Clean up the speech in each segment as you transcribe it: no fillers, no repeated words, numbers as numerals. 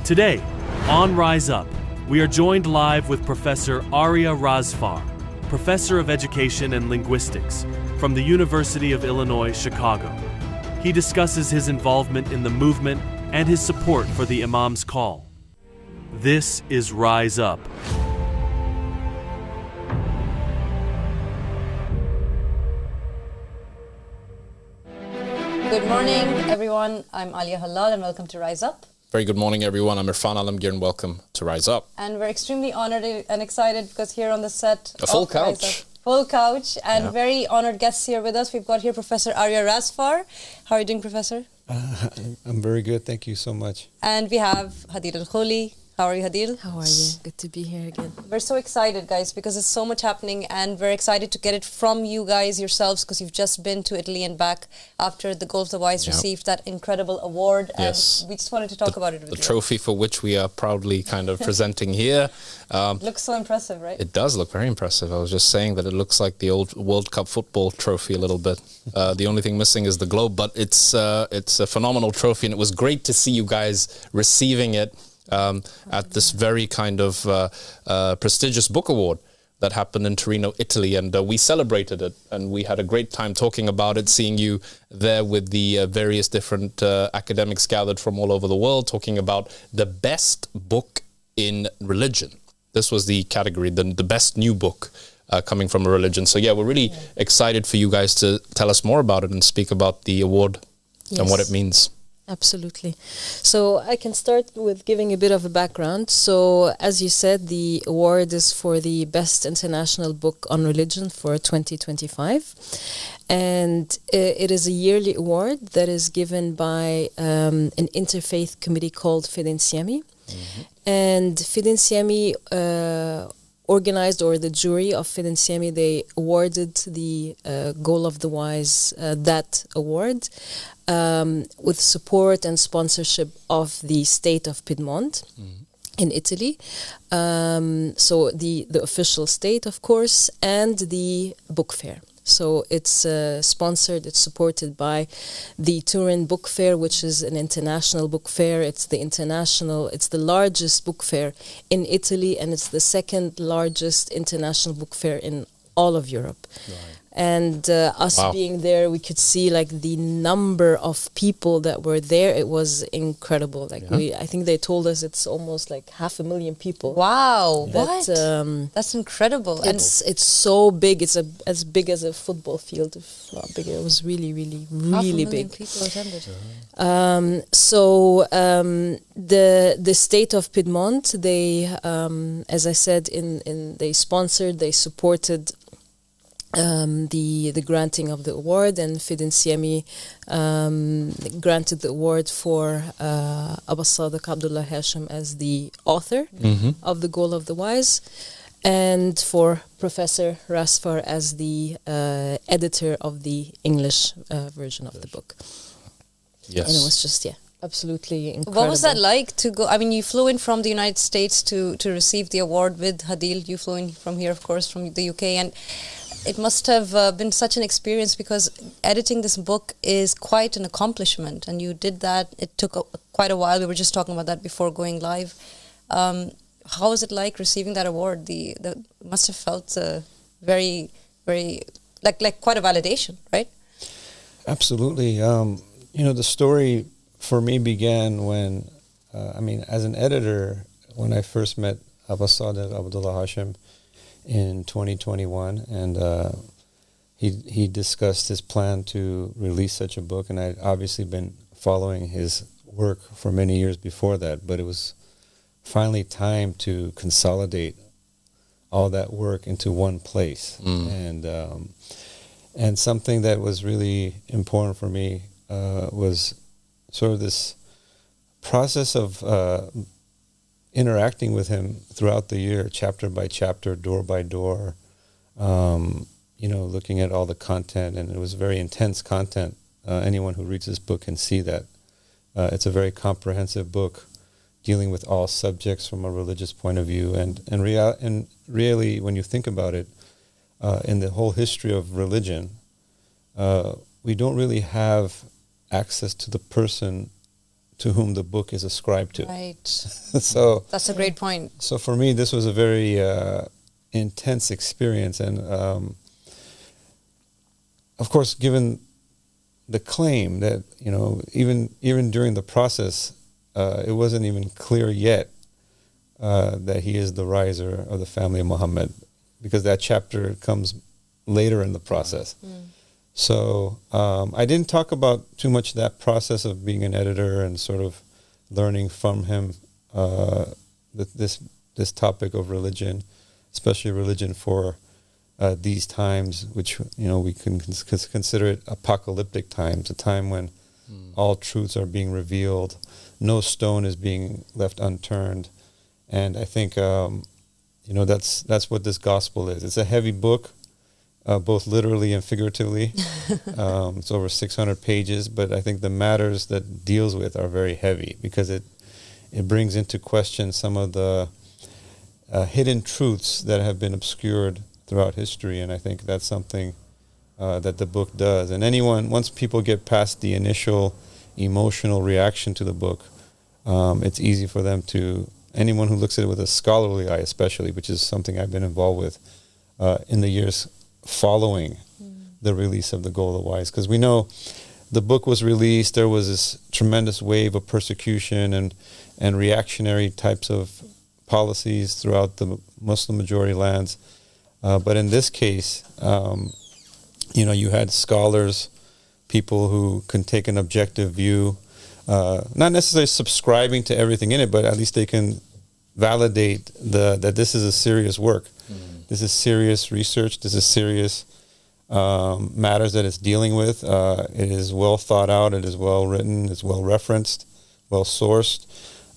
Today, on Rise Up, we are joined live with Professor Aria Razfar, Professor of Education and Linguistics from the University of Illinois, Chicago. He discusses his involvement in the movement and his support for the Imam's call. This is Rise Up. Good morning, everyone. I'm Alia Halal and welcome to Rise Up. Very good morning, everyone. I'm Irfan Alamgir and welcome to Rise Up. And we're extremely honored and excited because here on the set... A full couch. Full couch and very honored guests here with us. We've got here Professor Aria Razfar. How are you doing, Professor? I'm very good. Thank you so much. And we have Hadil Al-Kholi. How are you, Hadil? How are you? Good to be here again. We're so excited, guys, because there's so much happening and we're excited to get it from you guys yourselves because you've just been to Italy and back after the Goal of the Wise received that incredible award. Yes. And we just wanted to talk about it with you. The trophy for which we are proudly kind of presenting here. Looks so impressive, right? It does look very impressive. I was just saying that it looks like the old World Cup football trophy a little bit. The only thing missing is the globe, but it's a phenomenal trophy and it was great to see you guys receiving it at this very kind of prestigious book award that happened in Torino, Italy, and we celebrated it and we had a great time talking about it, seeing you there with the various different academics gathered from all over the world, talking about the best book in religion. This was the category, the best new book coming from a religion. So yeah, we're really excited for you guys to tell us more about it and speak about the award and what it means. Absolutely. So I can start with giving a bit of a background. So as you said, the award is for the best international book on religion for 2025. And it is a yearly award that is given by an interfaith committee called Fidinsiemi. Mm-hmm. And Fidinsiemi organized, or the jury of Fidinsiemi, they awarded the Goal of the Wise that award with support and sponsorship of the state of Piedmont in Italy. So the official state, of course, and the book fair. So it's sponsored, it's supported by the Turin Book Fair, which is an international book fair. It's the largest book fair in Italy, and it's the second largest international book fair in all of Europe. Right. And us being there, we could see like the number of people that were there. It was incredible. Like I think they told us it's almost like 500,000 people. Wow! What? That's incredible. It's so big. It's as big as a football field, if not bigger. It was really, really, really big. 500,000 people attended. The state of Piedmont, they, as I said, they sponsored, they supported. The granting of the award, and Fidinsiemi granted the award for Abba Sadiq Abdullah Hashim as the author of the Goal of the Wise, and for Professor Razfar as the editor of the English version of the book. Yes. And it was just, absolutely incredible. What was that like to go? I mean, you flew in from the United States to receive the award with Hadil. You flew in from here, of course, from the UK, and it must have been such an experience because editing this book is quite an accomplishment, and you did that. It took quite a while. We were just talking about that before going live. How was it like receiving that award? The must have felt very, very like quite a validation, right? Absolutely. The story for me began when, as an editor, when I first met Abba Sadiq Abdullah Hashim in 2021, and he discussed his plan to release such a book, and I'd obviously been following his work for many years before that, but it was finally time to consolidate all that work into one place. And something that was really important for me was sort of this process of interacting with him throughout the year, chapter by chapter, door by door, looking at all the content, and it was very intense content. Anyone who reads this book can see that. It's a very comprehensive book dealing with all subjects from a religious point of view. And really, when you think about it, in the whole history of religion, we don't really have access to the person to whom the book is ascribed to. Right. So That's a great point. So for me, this was a very intense experience, and of course, given the claim that even during the process, it wasn't even clear yet that he is the riser of the family of Muhammad, because that chapter comes later in the process. So I didn't talk about too much that process of being an editor and sort of learning from him this topic of religion, especially religion for these times, which we can consider it apocalyptic times, a time when all truths are being revealed, no stone is being left unturned, and I think that's what this gospel is. It's a heavy book, both literally and figuratively. It's over 600 pages, but I think the matters that it deals with are very heavy, because it brings into question some of the hidden truths that have been obscured throughout history, and I think that's something that the book does. And once people get past the initial emotional reaction to the book, it's easy for them anyone who looks at it with a scholarly eye especially, which is something I've been involved with in the years following the release of The Goal of the Wise, because we know the book was released, there was this tremendous wave of persecution and reactionary types of policies throughout the Muslim majority lands. But in this case, you had scholars, people who can take an objective view, not necessarily subscribing to everything in it, but at least they can validate that this is a serious work. This is serious research. This is serious matters that it's dealing with. It is well thought out. It is well written. It's well referenced, well sourced.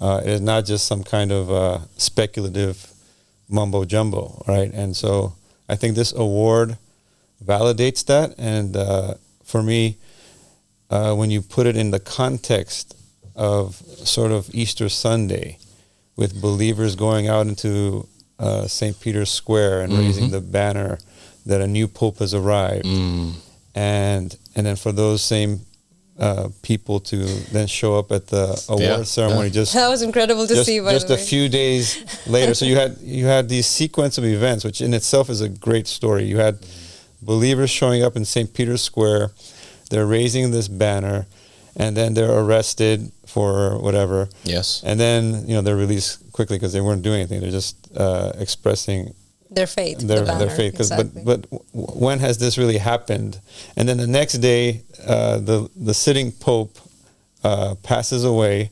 It is not just some kind of speculative mumbo jumbo, right? And so I think this award validates that. And for me, when you put it in the context of sort of Easter Sunday, with believers going out into St. Peter's Square and raising the banner that a new pope has arrived, and then for those same people to then show up at the award ceremony, that was incredible to see. By just the a few days later, so you had these sequence of events, which in itself is a great story. You had believers showing up in St. Peter's Square, they're raising this banner, and then they're arrested for whatever. Yes. And then they're released quickly because they weren't doing anything. They're just expressing their faith. Their faith. Exactly. But when has this really happened? And then the next day, the sitting pope passes away.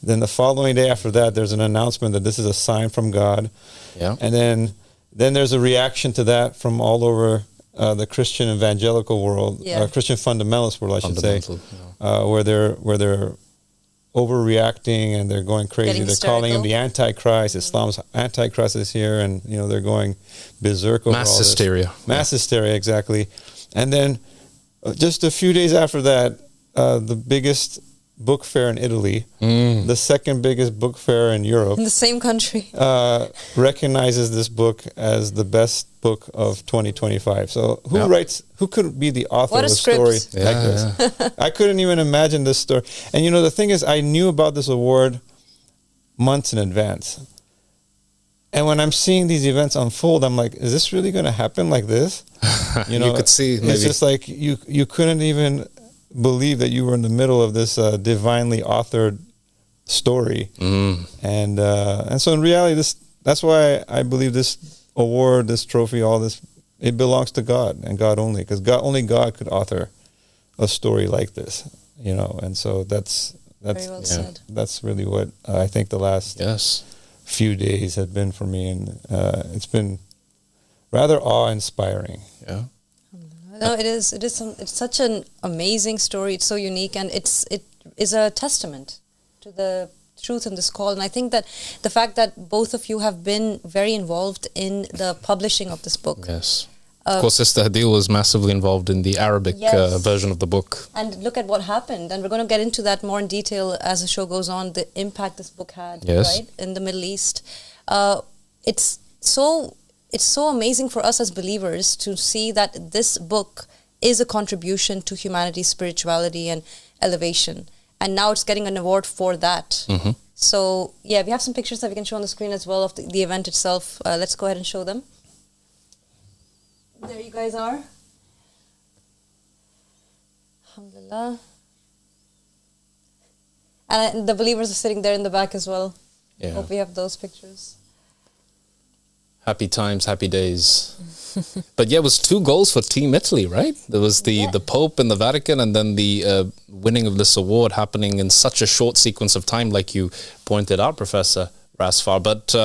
Then the following day after that, there's an announcement that this is a sign from God. Yeah. And then there's a reaction to that from all over the Christian evangelical world, Christian fundamentalist world, I should say, where they're overreacting and they're going crazy. They're calling him the Antichrist. Islam's Antichrist is here, and they're going berserk over mass hysteria. Mass hysteria, exactly. And then just a few days after that, the biggest book fair in Italy, the second biggest book fair in Europe, in the same country, recognizes this book as the best book of 2025. So who could be the author of a story like this? I couldn't even imagine this story. And the thing is, I knew about this award months in advance. And when I'm seeing these events unfold, I'm like, is this really going to happen like this? You could see, maybe. It's just like you couldn't even believe that you were in the middle of this divinely authored story. And so in reality, that's why I believe this award, this trophy, all this, it belongs to God and God only, because only God could author a story like this, and so that's very well said. That's really what I think the last few days have been for me, and it's been rather awe-inspiring. Yeah. No, it is. It's such an amazing story. It's so unique, and it is a testament to the truth in this call. And I think that the fact that both of you have been very involved in the publishing of this book. Yes. Of course, Sister Hadil was massively involved in the Arabic version of the book. And look at what happened. And we're going to get into that more in detail as the show goes on, the impact this book had, right, in the Middle East. It's so amazing for us as believers to see that this book is a contribution to humanity's spirituality and elevation. and now it's getting an award for that. So yeah, we have some pictures that we can show on the screen as well of the event itself. Let's go ahead and show them. There you guys are. Alhamdulillah. And the believers are sitting there in the back as well. Yeah. Hope we have those pictures. Happy times, happy days. But yeah, it was 2 goals for Team Italy, right? There was the Pope and the Vatican, and then the winning of this award happening in such a short sequence of time, like you pointed out, Professor Razfar. But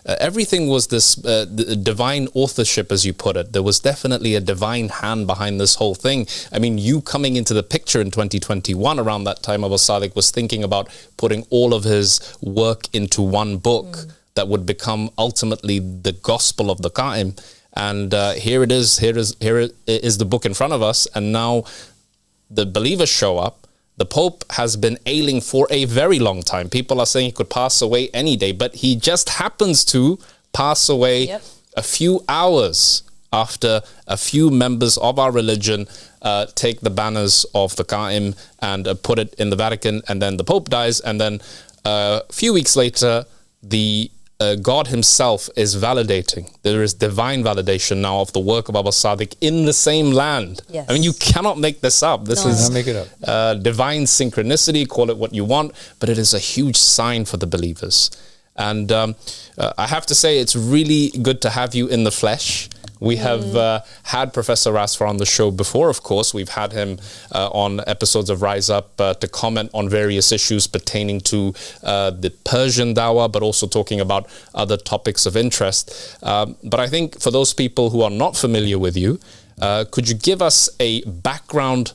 everything was this divine authorship, as you put it. There was definitely a divine hand behind this whole thing. I mean, you coming into the picture in 2021, around that time, Abu Sadiq was thinking about putting all of his work into one book that would become ultimately the gospel of the Qa'im. And here it is the book in front of us, and now the believers show up. The Pope has been ailing for a very long time. People are saying he could pass away any day, but he just happens to pass away a few hours after a few members of our religion take the banners of the Qa'im and put it in the Vatican, and then the Pope dies, and then a few weeks later, the God himself is validating. There is divine validation now of the work of Abu Sadiq in the same land. Yes. I mean, you cannot make this up. This is Not make it up. Divine synchronicity, call it what you want, but it is a huge sign for the believers. And I have to say, it's really good to have you in the flesh. We have had Professor Razfar on the show before, of course. We've had him on episodes of Rise Up to comment on various issues pertaining to the Persian dawah, but also talking about other topics of interest. But I think for those people who are not familiar with you, could you give us a background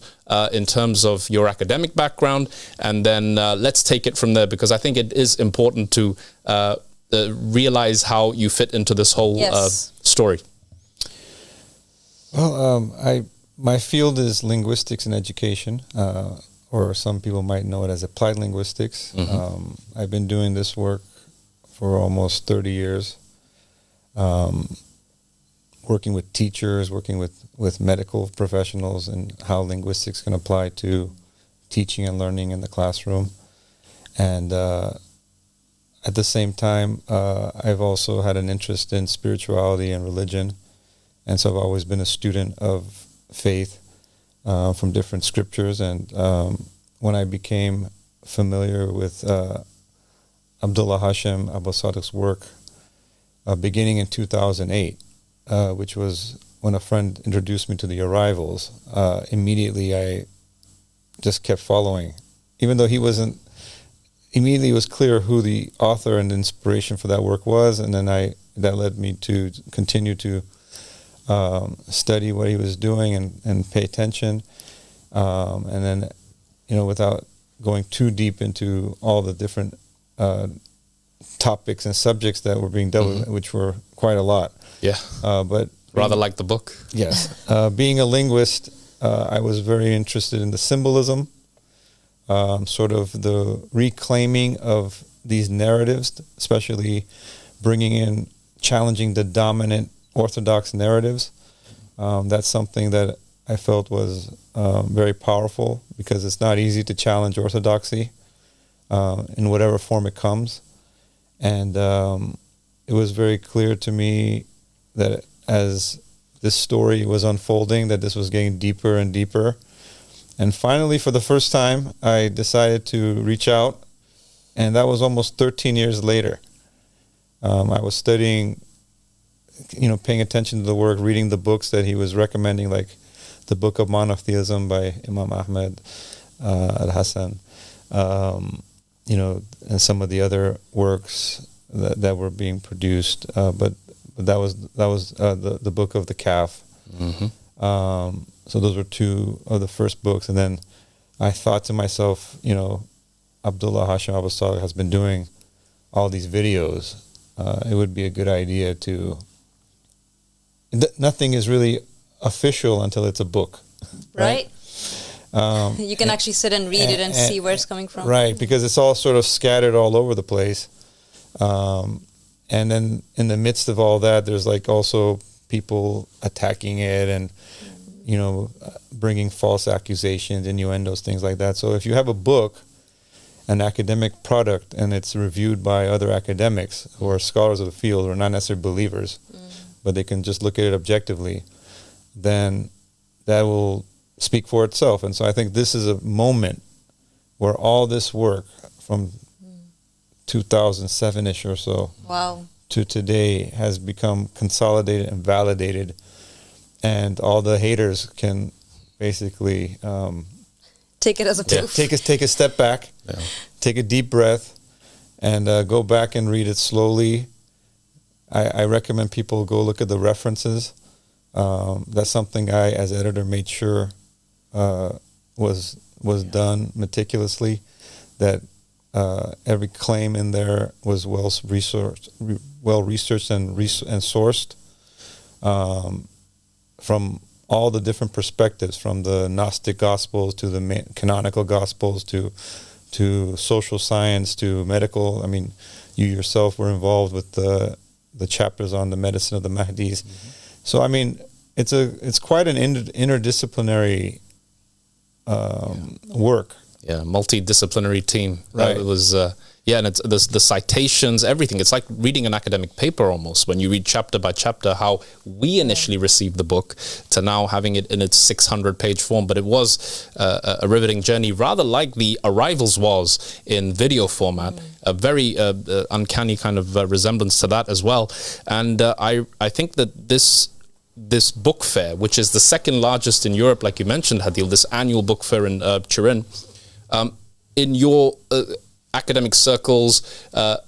in terms of your academic background? And then let's take it from there, because I think it is important to realize how you fit into this whole story. Well, my field is linguistics and education, or some people might know it as applied linguistics. I've been doing this work for almost 30 years, working with teachers, working with medical professionals, and how linguistics can apply to teaching and learning in the classroom. And at the same time, I've also had an interest in spirituality and religion. And so I've always been a student of faith from different scriptures. And when I became familiar with Abdullah Hashem Abu Sadiq's work, beginning in 2008, which was when a friend introduced me to the Arrivals, immediately I just kept following. Even though he wasn't, immediately it was clear who the author and inspiration for that work was. And then that led me to continue to study what he was doing and pay attention, and then, without going too deep into all the different topics and subjects that were being dealt with, which were quite a lot. Yeah, but rather like the book. Yes, being a linguist, I was very interested in the symbolism, sort of the reclaiming of these narratives, especially bringing in, challenging the dominant Orthodox narratives. That's something that I felt was very powerful, because it's not easy to challenge orthodoxy in whatever form it comes. And it was very clear to me that as this story was unfolding, that this was getting deeper and deeper. And finally, for the first time, I decided to reach out, and that was almost 13 years later. I was studying, paying attention to the work, reading the books that he was recommending, like the Book of Monotheism by Imam Ahmed al-Hassan, and some of the other works that were being produced. But that was the Book of the Calf. So those were two of the first books. And then I thought to myself, Abdullah Hashem Abu Sadiq has been doing all these videos. It would be a good idea to... Nothing is really official until it's a book. Right. You can actually sit and read it and see where it's coming from. Right, because it's all sort of scattered all over the place. And then in the midst of all that, there's like also people attacking it and, bringing false accusations, innuendos, things like that. So if you have a book an academic product and it's reviewed by other academics who are scholars of the field or not necessarily believers, but they can just look at it objectively, then that will speak for itself. And so I think this is a moment where all this work from 2007-ish or so to today has become consolidated and validated, and all the haters can basically take it as a proof. Take a step back, take a deep breath, and go back and read it slowly. I recommend people go look at the references. That's something I, as editor, made sure was done meticulously. That every claim in there was well researched and sourced from all the different perspectives, from the Gnostic Gospels to the canonical Gospels to social science to medical. I mean, you yourself were involved with the chapters on the medicine of the Mahdis. So I mean, it's quite an interdisciplinary work. Yeah, multidisciplinary team. Right. It was and it's the citations, everything. It's like reading an academic paper almost when you read chapter by chapter how we initially received the book to now having it in its 600-page form. But it was a riveting journey, rather like the Arrivals was in video format. A very uncanny kind of resemblance to that as well. And I think that this book fair, which is the second largest in Europe, like you mentioned, Hadil, this annual book fair in Turin, in your academic circles,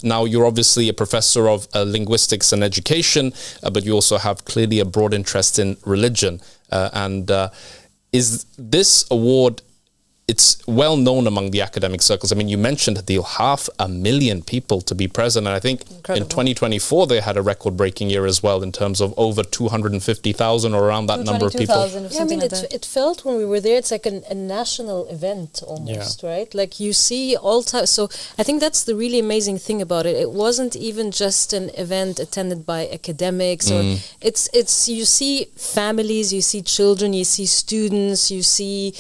now you're obviously a professor of linguistics and education, but you also have clearly a broad interest in religion. Is this award, it's well known among the academic circles. I mean, you mentioned, Hadil, 500,000 people to be present. And I think in 2024, they had a record-breaking year as well in terms of over 250,000 or around that number of people. Yeah, I mean, it felt when we were there, it's like a national event almost, right? Like you see all types. So I think that's the really amazing thing about it. It wasn't even just an event attended by academics. Or it's you see families, you see children, you see students, you see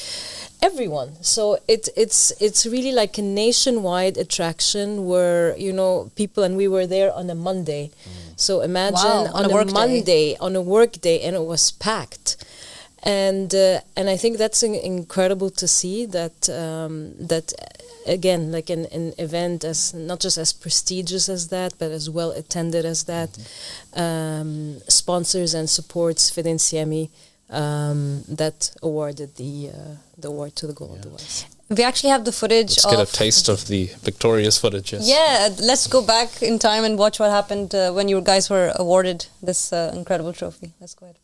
everyone. So it's really like a nationwide attraction where, you know, people, and we were there on a Monday. So imagine on a Monday, on a work day, and it was packed. And I think that's incredible to see that that again, like an event as not just as prestigious as that, but as well attended as that, sponsors and supports Fidinsiemi, that awarded the award to the Gold Awards. We actually have the footage. Let's get a taste of the victorious footage. Yes. Yeah, let's go back in time and watch what happened when you guys were awarded this incredible trophy. Let's go ahead.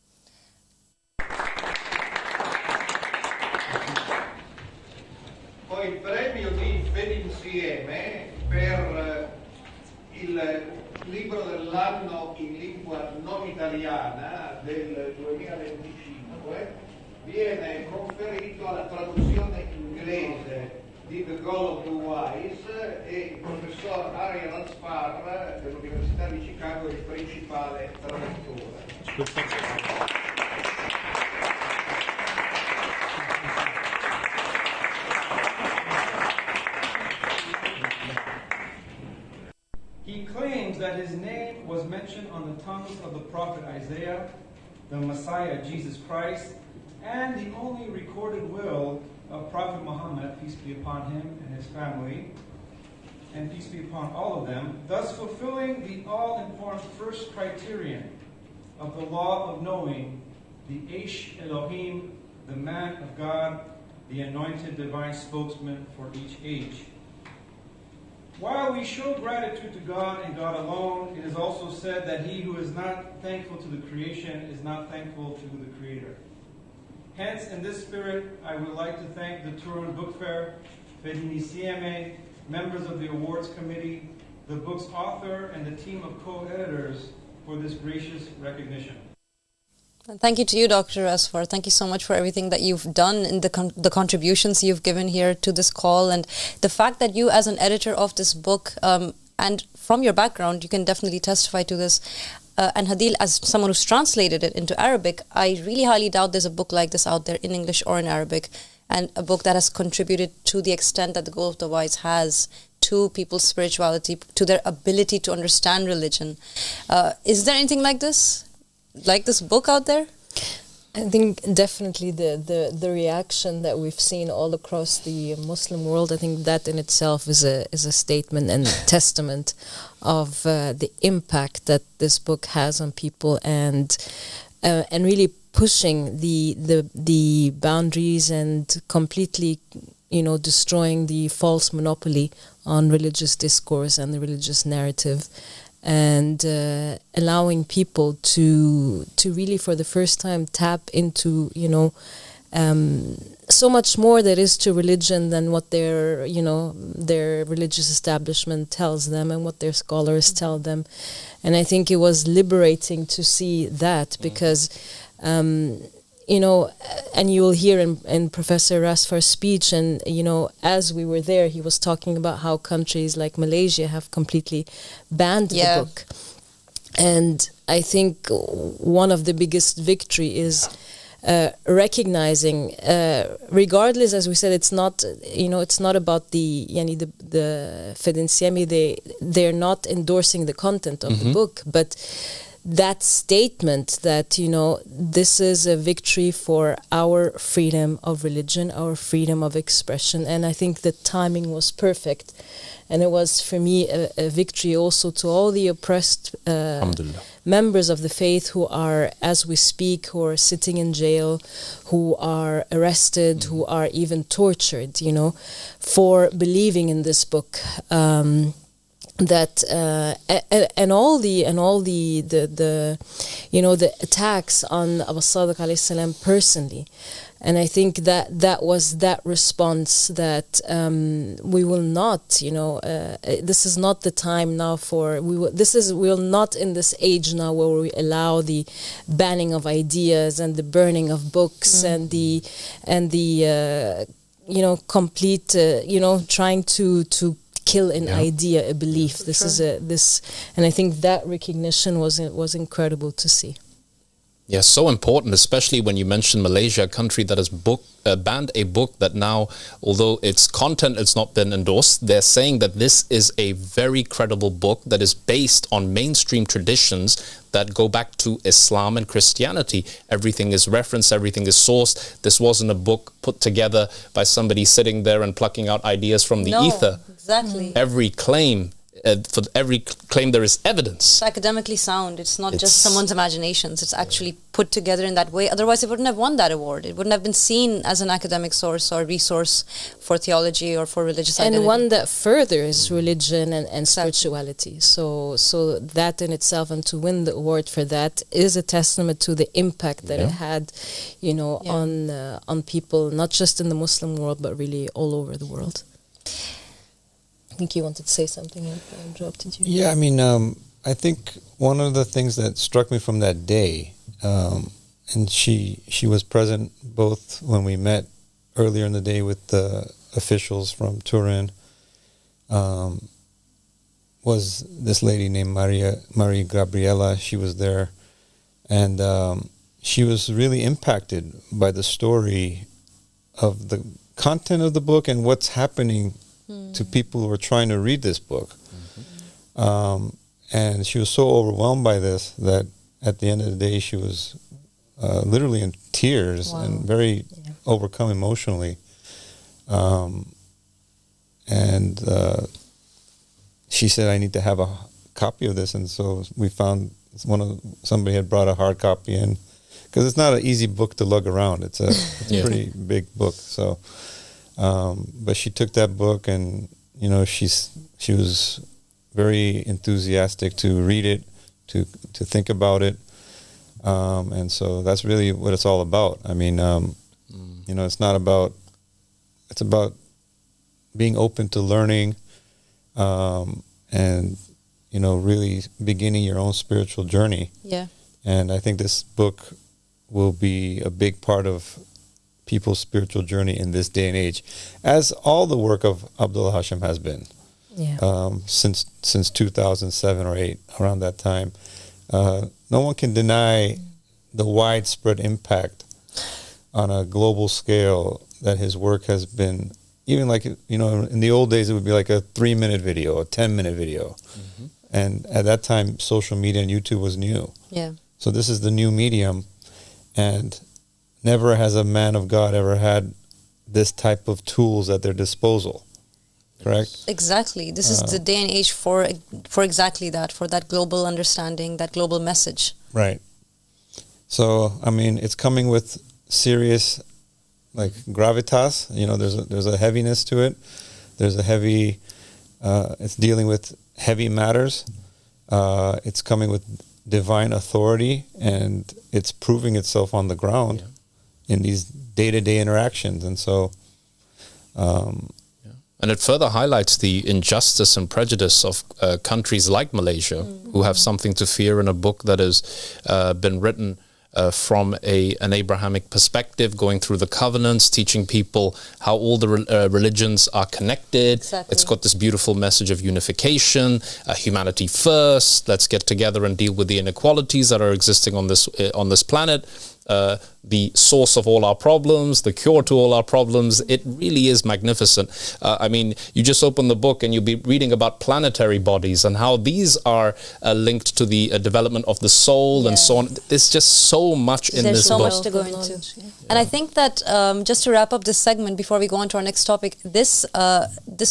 Poi il premio di Fedinsieme per il libro dell'anno in lingua non italiana del 2025 viene conferito alla traduzione inglese di The Goal of Blue Eyes, e il professor Aria Razfar dell'Università di Chicago è il principale traduttore. He claims that his name was mentioned on the tongues of the prophet Isaiah, the Messiah Jesus Christ, and the only recorded will of Prophet Muhammad, peace be upon him and his family, and peace be upon all of them, thus fulfilling the all-important first criterion of the law of knowing, the Eish Elohim, the man of God, the anointed divine spokesman for each age. While we show gratitude to God and God alone, it is also said that he who is not thankful to the creation is not thankful to the Creator. Hence, in this spirit, I would like to thank the Turin Book Fair, Fedinsieme, members of the awards committee, the book's author, and the team of co-editors for this gracious recognition. And thank you to you, Dr. Razfar. Thank you so much for everything that you've done and the contributions you've given here to this call, and the fact that you, as an editor of this book, and from your background, you can definitely testify to this. And Hadil, as someone who's translated it into Arabic, I really highly doubt there's a book like this out there in English or in Arabic. and a book that has contributed to the extent that The Goal of the Wise has to people's spirituality, to their ability to understand religion. Is there anything like this book out there? I think definitely the reaction that we've seen all across the Muslim world, I think that in itself is a statement and testament of the impact that this book has on people, and really pushing the boundaries and completely, destroying the false monopoly on religious discourse and the religious narrative, and allowing people to really for the first time tap into so much more there is to religion than what their religious establishment tells them and what their scholars tell them. And I think it was liberating to see that, because and you will hear in Professor Razfar's speech, and as we were there, he was talking about how countries like Malaysia have completely banned the book. And I think one of the biggest victory is recognizing, regardless, as we said, it's not about the Fedensiemi, they're not endorsing the content of the book, but that statement that, this is a victory for our freedom of religion, our freedom of expression. And I think the timing was perfect. And it was, for me, a victory also to all the oppressed members of the faith who are, as we speak, who are sitting in jail, who are arrested, who are even tortured, for believing in this book. That and all the attacks on Abu Sadiq alayhi salam personally, and I think that was that response that we will not, this is not the time now for we will not in this age now where we allow the banning of ideas and the burning of books and the complete trying to kill an idea, a belief. This is and I think that recognition was incredible to see. Yeah, so important, especially when you mention Malaysia, a country that has banned a book that now, although its content has not been endorsed, they're saying that this is a very credible book that is based on mainstream traditions that go back to Islam and Christianity. Everything is referenced, everything is sourced. This wasn't a book put together by somebody sitting there and plucking out ideas from the ether. Exactly. Every claim, for every claim there is evidence. It's academically sound. It's not just someone's imaginations. It's actually put together in that way. Otherwise, it wouldn't have won that award. It wouldn't have been seen as an academic source or resource for theology or for religious identity. And one that furthers religion and spirituality. So that in itself, and to win the award for that, is a testament to the impact that it had, on people, not just in the Muslim world, but really all over the world. I think you wanted to say something, and I interrupted you. Yeah, I mean, I think one of the things that struck me from that day, and she was present both when we met earlier in the day with the officials from Turin, was this lady named Maria Gabriela. She was there, and she was really impacted by the story of the content of the book and what's happening to people who are trying to read this book. And she was so overwhelmed by this that at the end of the day she was literally in tears and very overcome emotionally. And she said, I need to have a copy of this. And so we found somebody had brought a hard copy in, because it's not an easy book to lug around. It's a pretty big book. So but she took that book, and she was very enthusiastic to read it, to think about it, and so that's really what it's all about. I mean, it's about being open to learning, and really beginning your own spiritual journey. Yeah. And I think this book will be a big part of people's spiritual journey in this day and age, as all the work of Abdullah Hashim has been since 2007 or 8, around that time. No one can deny the widespread impact on a global scale that his work has been, even like, you know, in the old days, it would be like a 3-minute video, a 10-minute video. And at that time, social media and YouTube was new. Yeah. So this is the new medium, and never has a man of God ever had this type of tools at their disposal. Correct? Exactly. This is the day and age for exactly that, for that global understanding, that global message. Right. So, I mean, it's coming with serious, like, gravitas. You know, there's a heaviness to it. There's a heavy, it's dealing with heavy matters. It's coming with divine authority, and it's proving itself on the ground in these day-to-day interactions. And so... And it further highlights the injustice and prejudice of countries like Malaysia, who have something to fear in a book that has been written from an Abrahamic perspective, going through the covenants, teaching people how all the religions are connected. Exactly. It's got this beautiful message of unification, humanity first. Let's get together and deal with the inequalities that are existing on this planet. The source of all our problems, the cure to all our problems. It really is magnificent. I mean, you just open the book and you'll be reading about planetary bodies and how these are linked to the development of the soul and so on. There's just so much in this book. There's so much to go into. And I think that just to wrap up this segment before we go on to our next topic, this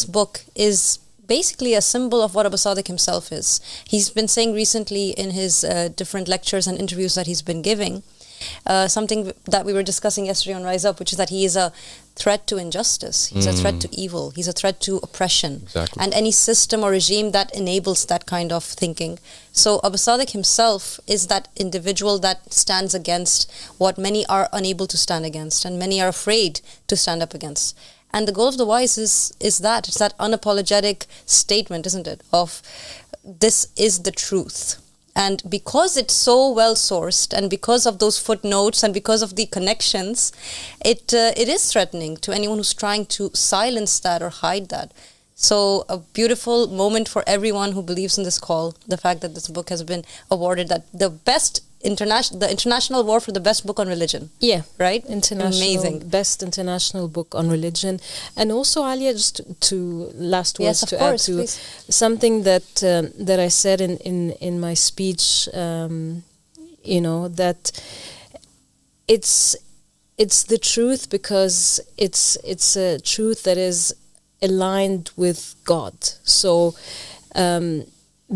book is basically a symbol of what Abu Sadiq himself is. He's been saying recently in his different lectures and interviews that he's been giving, something that we were discussing yesterday on Rise Up, which is that he is a threat to injustice. He's a threat to evil. He's a threat to oppression. Exactly. And any system or regime that enables that kind of thinking. So Abu Sadiq himself is that individual that stands against what many are unable to stand against and many are afraid to stand up against. And the goal of the wise is that. It's that unapologetic statement, isn't it? Of this is the truth. And because it's so well sourced, and because of those footnotes, and because of the connections, it is threatening to anyone who's trying to silence that or hide that. So a beautiful moment for everyone who believes in this call. The fact that this book has been awarded that the international award for the best book on religion. Yeah, right. Amazing, best international book on religion. And also, Alia, just to last words to add to please. Something that I said in my speech. You know, that it's the truth because it's a truth that is aligned with God. So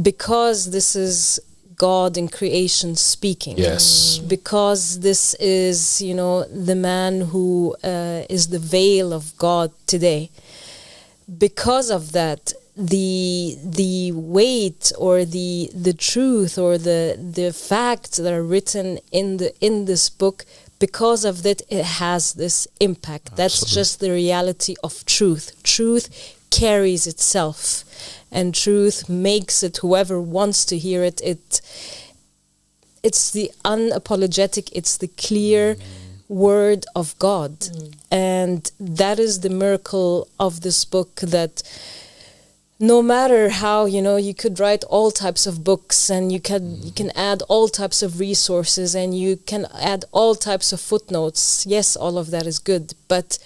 because this is God in creation speaking. Yes. Because this is, you know, the man who is the veil of God today. Because of that, the weight or the truth or the facts that are written in this book, because of that, it has this impact. That's Absolutely. just the reality of truth. Truth carries itself. And truth makes it, whoever wants to hear it, it's the unapologetic, it's the clear word of God. And that is the miracle of this book, that no matter how, you know, you could write all types of books and you can add all types of resources and you can add all types of footnotes. Yes, all of that is good, but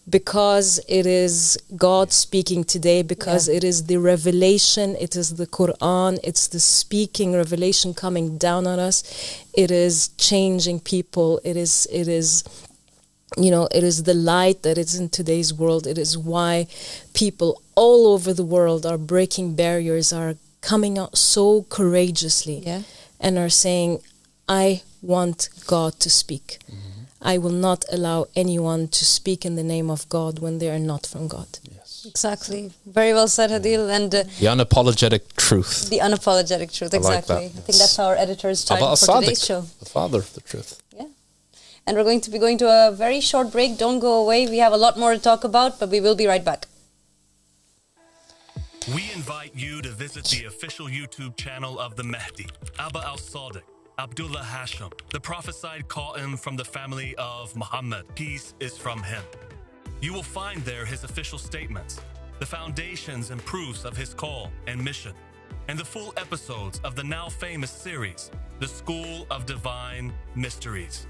because it is God speaking today, because it is the revelation, it is the Quran, it's the speaking revelation coming down on us, it is changing people, it is you know, it is the light that is in today's world. It is why people all over the world are breaking barriers, are coming out so courageously and are saying, I want God to speak. I will not allow anyone to speak in the name of God when they are not from God. Yes. Exactly. Very well said, Hadil. And the unapologetic truth. The unapologetic truth, exactly. I like that. I think that's our editor's title for today's show. The father of the truth. Yeah. And we're going to be going to a very short break. Don't go away. We have a lot more to talk about, but we will be right back. We invite you to visit the official YouTube channel of the Mahdi, Abba al-Sadiq, Abdullah Hashim, the prophesied Qa'im from the family of Muhammad. Peace is from him. You will find there his official statements, the foundations and proofs of his call and mission, and the full episodes of the now famous series, The School of Divine Mysteries.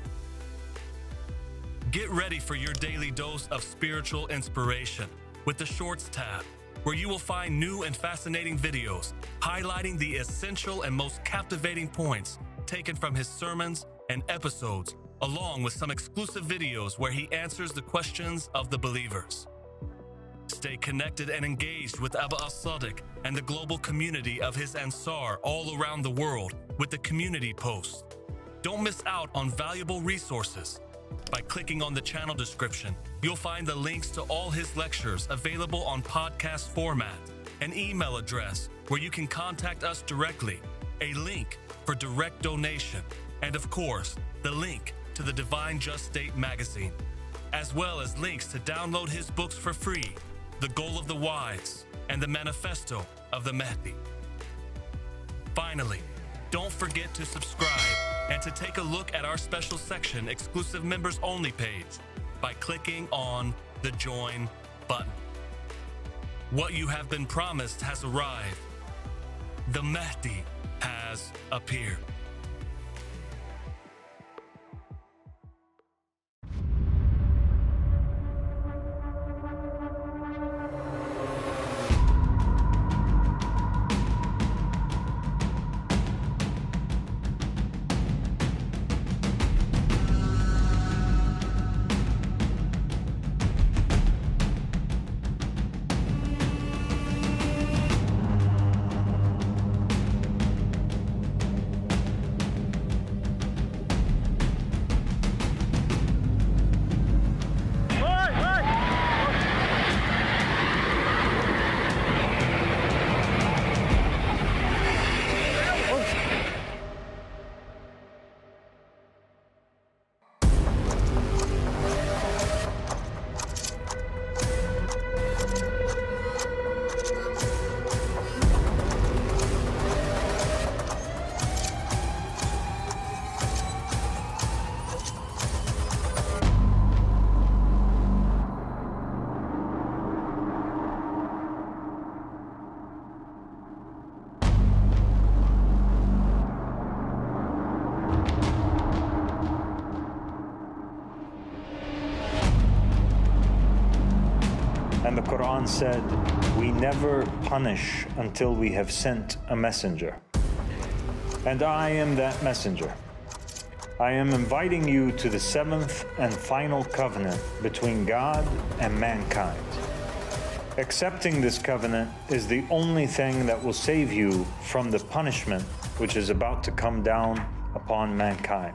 Get ready for your daily dose of spiritual inspiration with the Shorts tab, where you will find new and fascinating videos highlighting the essential and most captivating points taken from his sermons and episodes, along with some exclusive videos where he answers the questions of the believers. Stay connected and engaged with Abba al-Sadiq and the global community of his Ansar all around the world with the community posts. Don't miss out on valuable resources. By clicking on the channel description, you'll find the links to all his lectures available on podcast format, an email address where you can contact us directly, a link for direct donation, and of course, the link to the Divine Just State magazine, as well as links to download his books for free, The Goal of the Wise and the Manifesto of the Mahdi. Finally, don't forget to subscribe and to take a look at our special section exclusive members only page by clicking on the Join button. What you have been promised has arrived. The Mahdi has appeared. And the Quran said, "We never punish until we have sent a messenger. And I am that messenger. I am inviting you to the seventh and final covenant between God and mankind. Accepting this covenant is the only thing that will save you from the punishment which is about to come down upon mankind."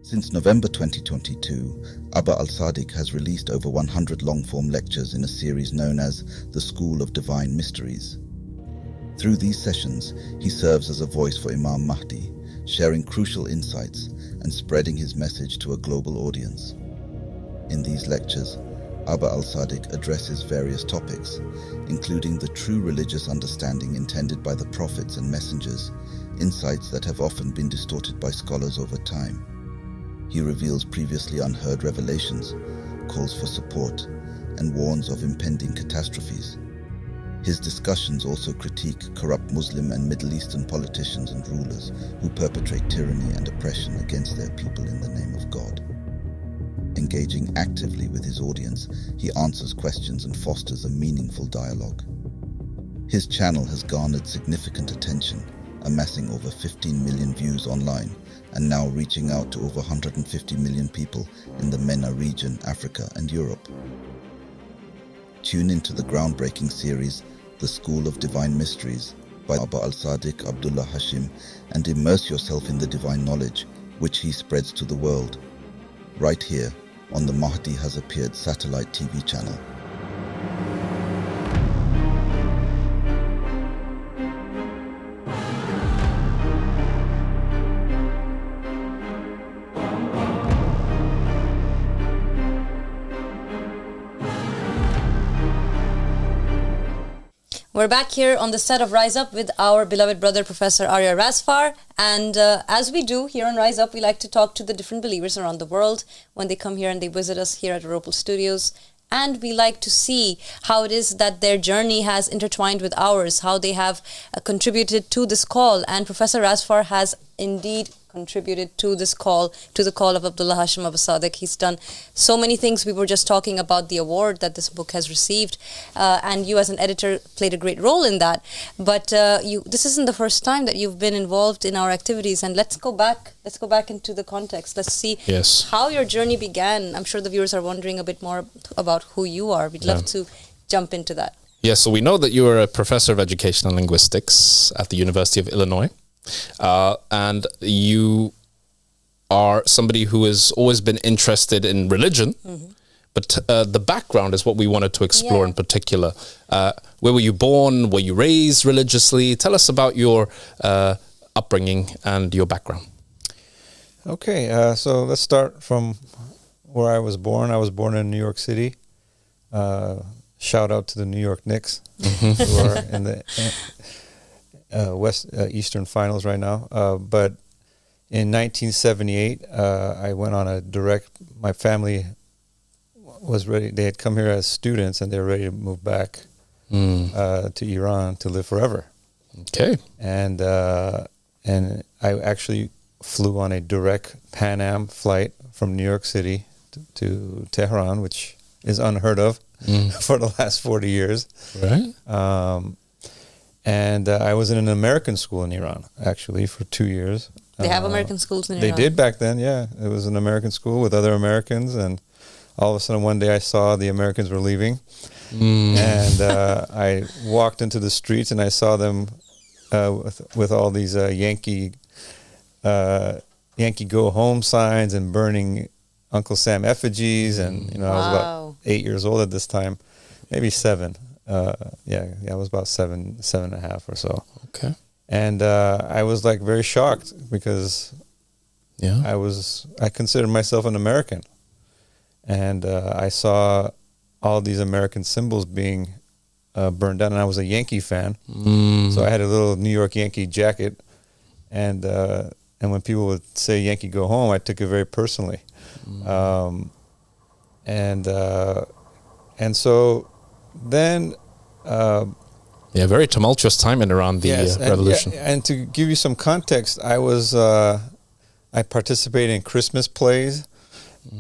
Since November 2022, Abba Al-Sadiq has released over 100 long-form lectures in a series known as the School of Divine Mysteries. Through these sessions, he serves as a voice for Imam Mahdi, sharing crucial insights and spreading his message to a global audience. In these lectures, Abba Al-Sadiq addresses various topics, including the true religious understanding intended by the prophets and messengers, insights that have often been distorted by scholars over time. He reveals previously unheard revelations, calls for support, and warns of impending catastrophes. His discussions also critique corrupt Muslim and Middle Eastern politicians and rulers who perpetrate tyranny and oppression against their people in the name of God. Engaging actively with his audience, he answers questions and fosters a meaningful dialogue. His channel has garnered significant attention, amassing over 15 million views online and now reaching out to over 150 million people in the MENA region, Africa and Europe. Tune into the groundbreaking series, The School of Divine Mysteries by Abba Al-Sadiq Abdullah Hashim, and immerse yourself in the divine knowledge which he spreads to the world, right here on the Mahdi Has Appeared satellite TV channel. We're back here on the set of Rise Up with our beloved brother, Professor Aria Razfar. And as we do here on Rise Up, we like to talk to the different believers around the world when they come here and they visit us here at AROPL Studios. And we like to see how it is that their journey has intertwined with ours, how they have contributed to this call. And Professor Razfar has indeed contributed to this call, to the call of Abdullah Hashim Abba Sadiq. He's done so many things. We were just talking about the award that this book has received, and you as an editor played a great role in that. But this isn't the first time that you've been involved in our activities, and let's go back into the context. Let's see how your journey began. I'm sure the viewers are wondering a bit more about who you are. We'd love to jump into that. Yeah, so we know that you are a professor of education and linguistics at the University of Illinois. And you are somebody who has always been interested in religion, but the background is what we wanted to explore in particular. Where were you born? Were you raised religiously? Tell us about your upbringing and your background. Okay, so let's start from where I was born. I was born in New York City. Shout out to the New York Knicks, who are in the Eastern Finals right now. But in 1978, I went on a direct. My family was ready. They had come here as students, and they were ready to move back to Iran to live forever. Okay. And I actually flew on a direct Pan Am flight from New York City to Tehran, which is unheard of for the last 40 years. Right. And I was in an American school in Iran, actually, for 2 years. They have American schools in Iran? They did back then, yeah. It was an American school with other Americans, and all of a sudden one day I saw the Americans were leaving. And I walked into the streets and I saw them with all these Yankee Go Home signs and burning Uncle Sam effigies. And, I was about 8 years old at this time, maybe 7. I was about seven and a half or so. Okay. And I was like very shocked because I considered myself an American. And I saw all these American symbols being burned down, and I was a Yankee fan. So I had a little New York Yankee jacket, and when people would say Yankee go home, I took it very personally. And so then very tumultuous time in Iran, the revolution. And to give you some context, I participated in Christmas plays,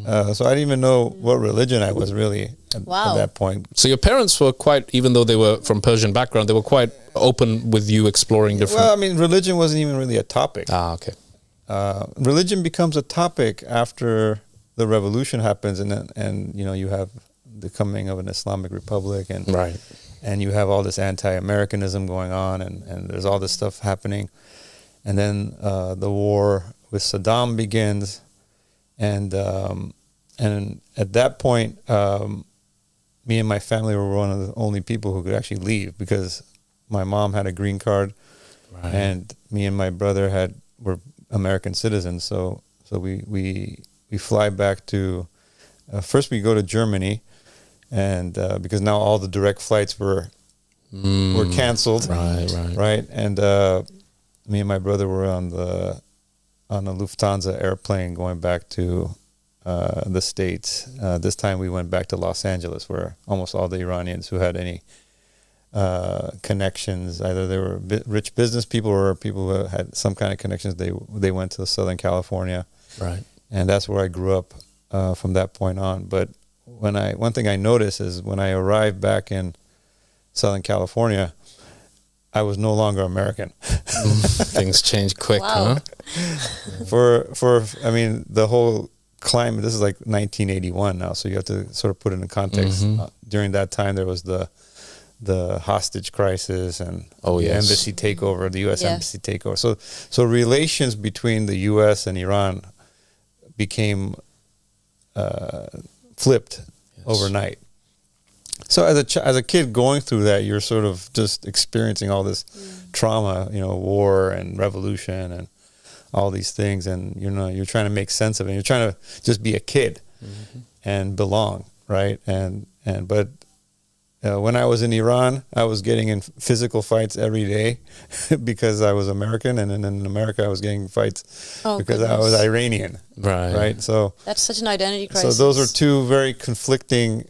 so I didn't even know what religion I was really at that point. So your parents were quite, even though they were from Persian background, they were quite open with you exploring different... Well, I mean, religion wasn't even really a topic. Okay. Religion becomes a topic after the revolution happens, and you have the coming of an Islamic Republic, and you have all this anti-Americanism going on, and there's all this stuff happening. And then the war with Saddam begins, and at that point, me and my family were one of the only people who could actually leave because my mom had a green card, and me and my brother were American citizens. So we fly back to first we go to Germany, and because now all the direct flights were canceled, right, and me and my brother were on a Lufthansa airplane going back to the States. This time we went back to Los Angeles, where almost all the Iranians who had any connections, either they were rich business people or people who had some kind of connections, they went to Southern California, right, and that's where I grew up from that point on. But one thing I noticed is when I arrived back in Southern California, I was no longer American. Things change quick, huh? I mean, the whole climate, this is like 1981 now, so you have to sort of put it in context. During that time, there was the hostage crisis and the embassy takeover, the U.S. embassy takeover. So relations between the U.S. and Iran became flipped overnight. So as a kid going through that, you're sort of just experiencing all this trauma, war and revolution and all these things, and you're trying to make sense of it. You're trying to just be a kid and belong, right? But when I was in Iran, I was getting in physical fights every day because I was American, and then in America I was getting fights because I was Iranian, right? So that's such an identity crisis. So those are two very conflicting,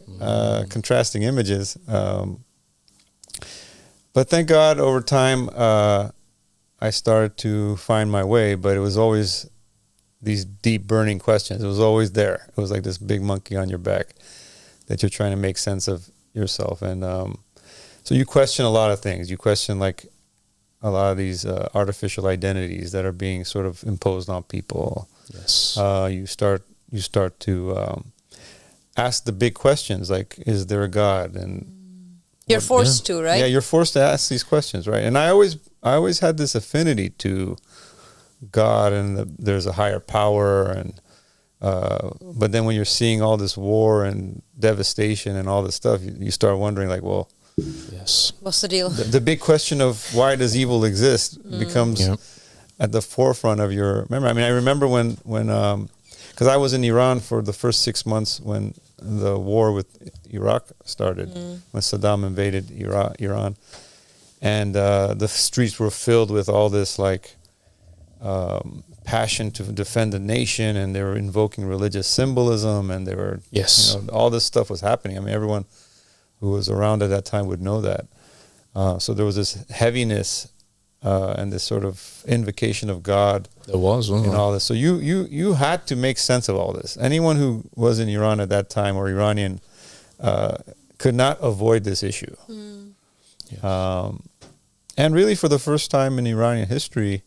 contrasting images. But thank God, over time, I started to find my way, but it was always these deep burning questions. It was always there. It was like this big monkey on your back that you're trying to make sense of yourself. And so you question a lot of things. You question like a lot of these artificial identities that are being sort of imposed on people. Yes. You start to ask the big questions, like, is there a God? And you're forced to, right? Yeah, you're forced to ask these questions, right? And I always had this affinity to God, and there's a higher power, and but then when you're seeing all this war and devastation and all this stuff, you start wondering, like, well, what's the deal? The big question of why does evil exist becomes at the forefront of your memory. I mean, I remember when because I was in Iran for the first 6 months when the war with Iraq started, when Saddam invaded Iran. And the streets were filled with all this like passion to defend the nation, and they were invoking religious symbolism, and they were all this stuff was happening. I mean, everyone who was around at that time would know that. So there was this heaviness and this sort of invocation of God. There was, and all this. So you had to make sense of all this. Anyone who was in Iran at that time or Iranian could not avoid this issue. And really, for the first time in Iranian history,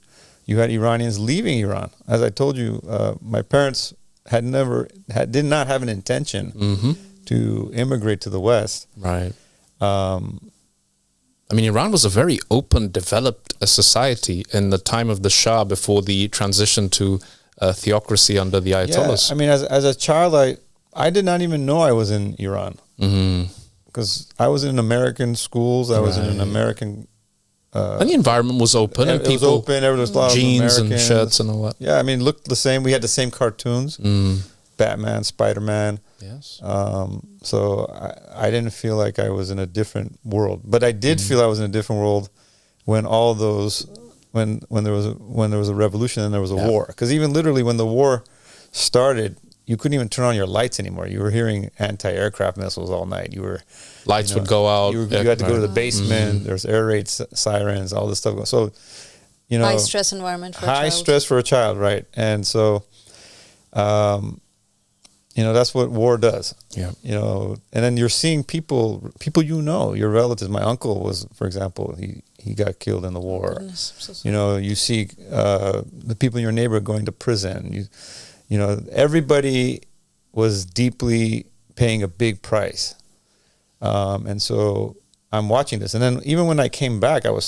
you had Iranians leaving Iran. As I told you, my parents did not have an intention to immigrate to the West. Right. I mean, Iran was a very open, developed society in the time of the Shah before the transition to theocracy under the Ayatollahs. Yeah, I mean, as a child, I did not even know I was in Iran. Because I was in American schools, I was in an American... and the environment was open, and people... It was open, there was a lot of jeans Americans. And shirts and all that. Yeah, I mean, looked the same. We had the same cartoons. Batman, Spider-Man. Yes. So I didn't feel like I was in a different world. But I did feel I was in a different world when all those... When there was a revolution and there was a war. Because even literally when the war started... You couldn't even turn on your lights anymore. You were hearing anti-aircraft missiles all night. Lights would go out. You had to go to the basement. There's air raid sirens, all this stuff. So, high stress environment for a child. High stress for a child, right? And so, that's what war does. Yeah. And then you're seeing people your relatives. My uncle was, for example, he got killed in the war. Oh, goodness, I'm so sorry. You see the people in your neighborhood going to prison. Everybody was deeply paying a big price. And so I'm watching this. And then even when I came back, my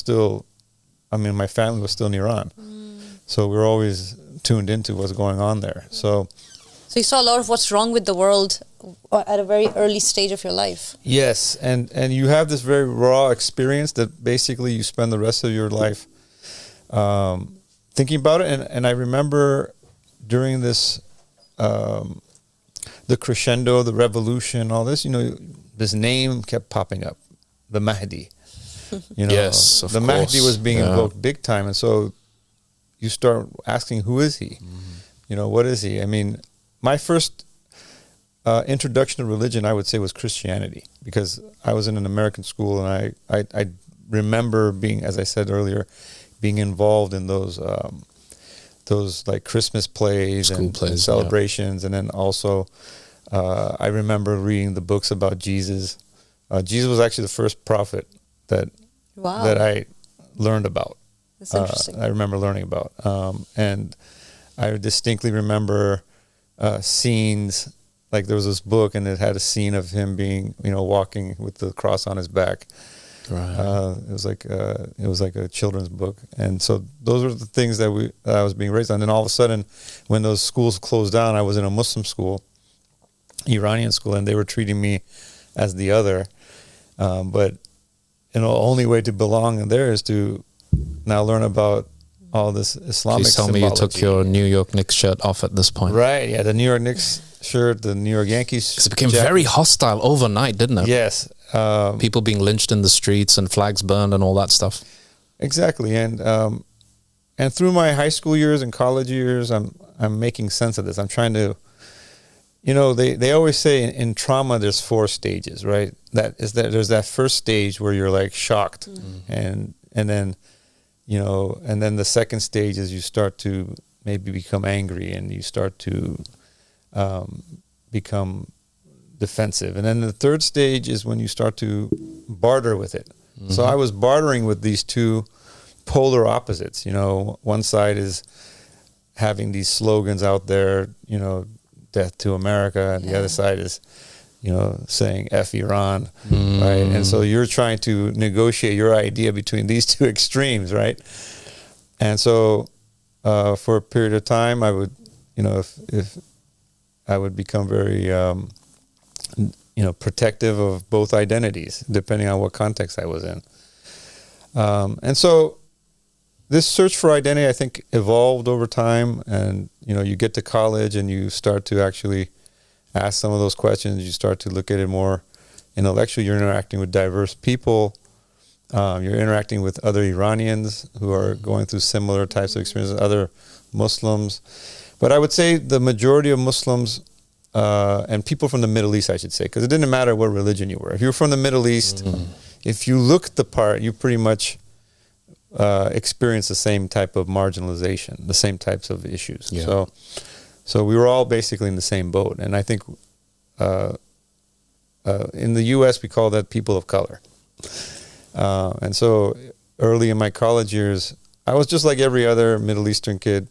family was still in Iran. So we were always tuned into what's going on there. So So you saw a lot of what's wrong with the world at a very early stage of your life. Yes, and you have this very raw experience that basically you spend the rest of your life thinking about it. And I remember during this, the crescendo, the revolution, all this, this name kept popping up, the Mahdi. Yes, of the course. Mahdi was being invoked big time, and so you start asking, who is he? What is he? I mean, my first introduction to religion, I would say, was Christianity, because I was in an American school, and I remember being, as I said earlier, being involved in those like Christmas plays and celebrations, and then also I remember reading the books about Jesus. Jesus was actually the first prophet that I learned about. That's interesting. I remember learning about, and I distinctly remember scenes. Like there was this book, and it had a scene of him being, walking with the cross on his back. Right. It was like a children's book, and so those were the things that I was being raised on. And then all of a sudden, when those schools closed down, I was in a Muslim school, Iranian school, and they were treating me as the other. But only way to belong there is to now learn about all this Islamic Please tell me you took your New York Knicks shirt off at this point. Right, yeah, the New York Knicks shirt, the New York Yankees. Because it became very hostile overnight, didn't it? Yes. People being lynched in the streets and flags burned and all that stuff. Exactly, and through my high school years and college years, I'm making sense of this. I'm trying to, they always say in trauma there's 4 stages, right? There's that first stage where you're like shocked, and then and then the second stage is you start to maybe become angry, and you start to become defensive. And then the third stage is when you start to barter with it. So I was bartering with these two polar opposites. One side is having these slogans out there, death to America, and the other side is, saying F Iran, right? And so you're trying to negotiate your idea between these two extremes, right? And so for a period of time, I would, if I would become very protective of both identities, depending on what context I was in. And so this search for identity, I think, evolved over time. And, you get to college and you start to actually ask some of those questions. You start to look at it more intellectually. You're interacting with diverse people. You're interacting with other Iranians who are going through similar types of experiences, other Muslims. But I would say the majority of Muslims and people from the Middle East, I should say, because it didn't matter what religion you were. If you were from the Middle East, if you looked the part, you pretty much experience the same type of marginalization, the same types of issues. Yeah. So we were all basically in the same boat. And I think in the U.S. we call that people of color. And so early in my college years, I was just like every other Middle Eastern kid.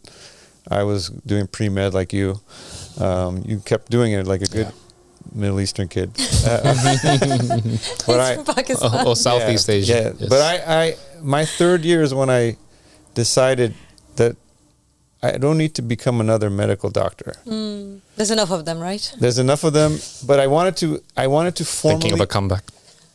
I was doing pre-med like you. You kept doing it like a good Middle Eastern kid. Or Southeast Asia. Yeah. Yes. But my third year is when I decided that I don't need to become another medical doctor. There's enough of them, right? There's enough of them, but I wanted to formally... Thinking of a comeback.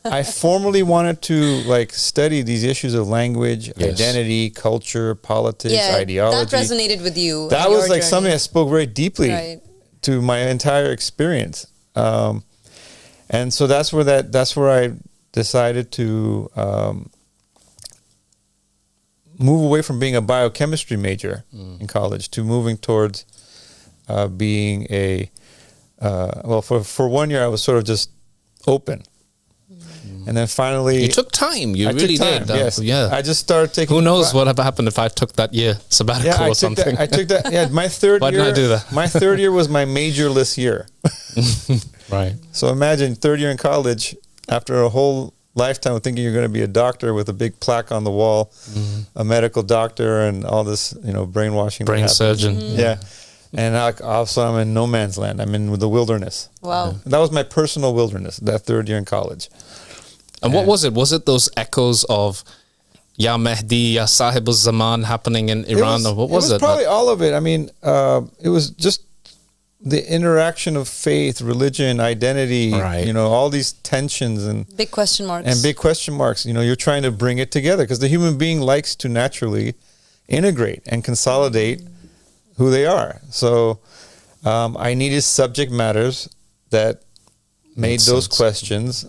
I formally wanted to study these issues of language, identity, culture, politics, ideology. That resonated with you. That was something that spoke very deeply to my entire experience. And so that's where I decided to move away from being a biochemistry major in college to moving towards being for 1 year I was sort of just open. And then finally... You took time. You really did. Yes. Yeah. I just started taking... Who knows what would have happened if I took that year sabbatical or something. I took that. Yeah, my third Why year... Why didn't I do that? My third year was my majorless year. Right. So imagine third year in college, after a whole lifetime of thinking you're going to be a doctor with a big plaque on the wall, a medical doctor and all this, brainwashing. Brain surgeon. Yeah. And also I'm in no man's land. I'm in the wilderness. Wow. That was my personal wilderness, that third year in college. And what was it? Was it those echoes of Ya Mahdi, Ya Sahib al-Zaman happening in Iran? Or what was it? It was probably all of it. I mean, it was just the interaction of faith, religion, identity, Right. all these tensions and Big question marks. big question marks. You're trying to bring it together because the human being likes to naturally integrate and consolidate who they are. So I needed subject matters that made Makes those sense. questions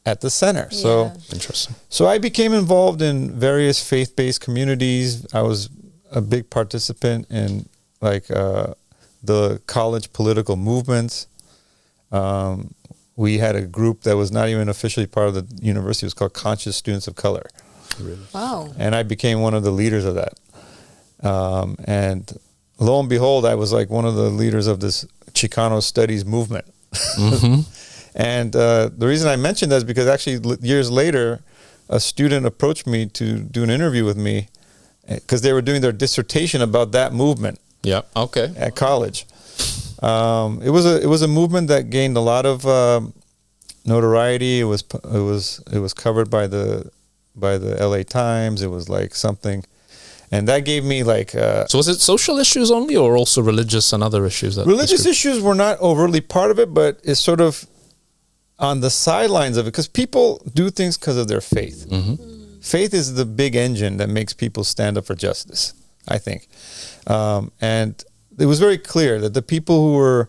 at the center. So Yeah. Interesting. so I became involved in various faith-based communities. I was a big participant in the college political movements. We had a group that was not even officially part of the university. It was called Conscious Students of Color. Wow. And I became one of the leaders of that. And lo and behold, I was like one of the leaders of this Chicano studies movement. And the reason I mentioned that is because actually years later, a student approached me to do an interview with me because they were doing their dissertation about that movement. Yeah. Okay. At college. It was a movement that gained a lot of notoriety. It was covered by the LA Times. It was like something, and that gave me like. So was it social issues only, or also religious and other issues? Religious issues were not overtly part of it, but it's sort of on the sidelines of it because people do things because of their faith. Faith is the big engine that makes people stand up for justice, I think. And it was very clear that the people who were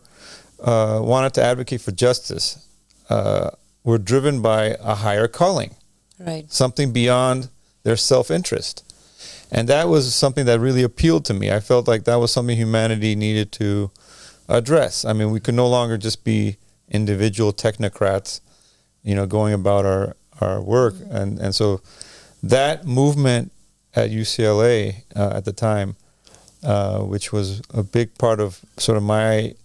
wanted to advocate for justice were driven by a higher calling, Right. something beyond their self-interest. And that was something that really appealed to me. I felt like that was something humanity needed to address. I mean, we could no longer just be individual technocrats, going about our work. And so that movement at UCLA at the time, which was a big part of sort of my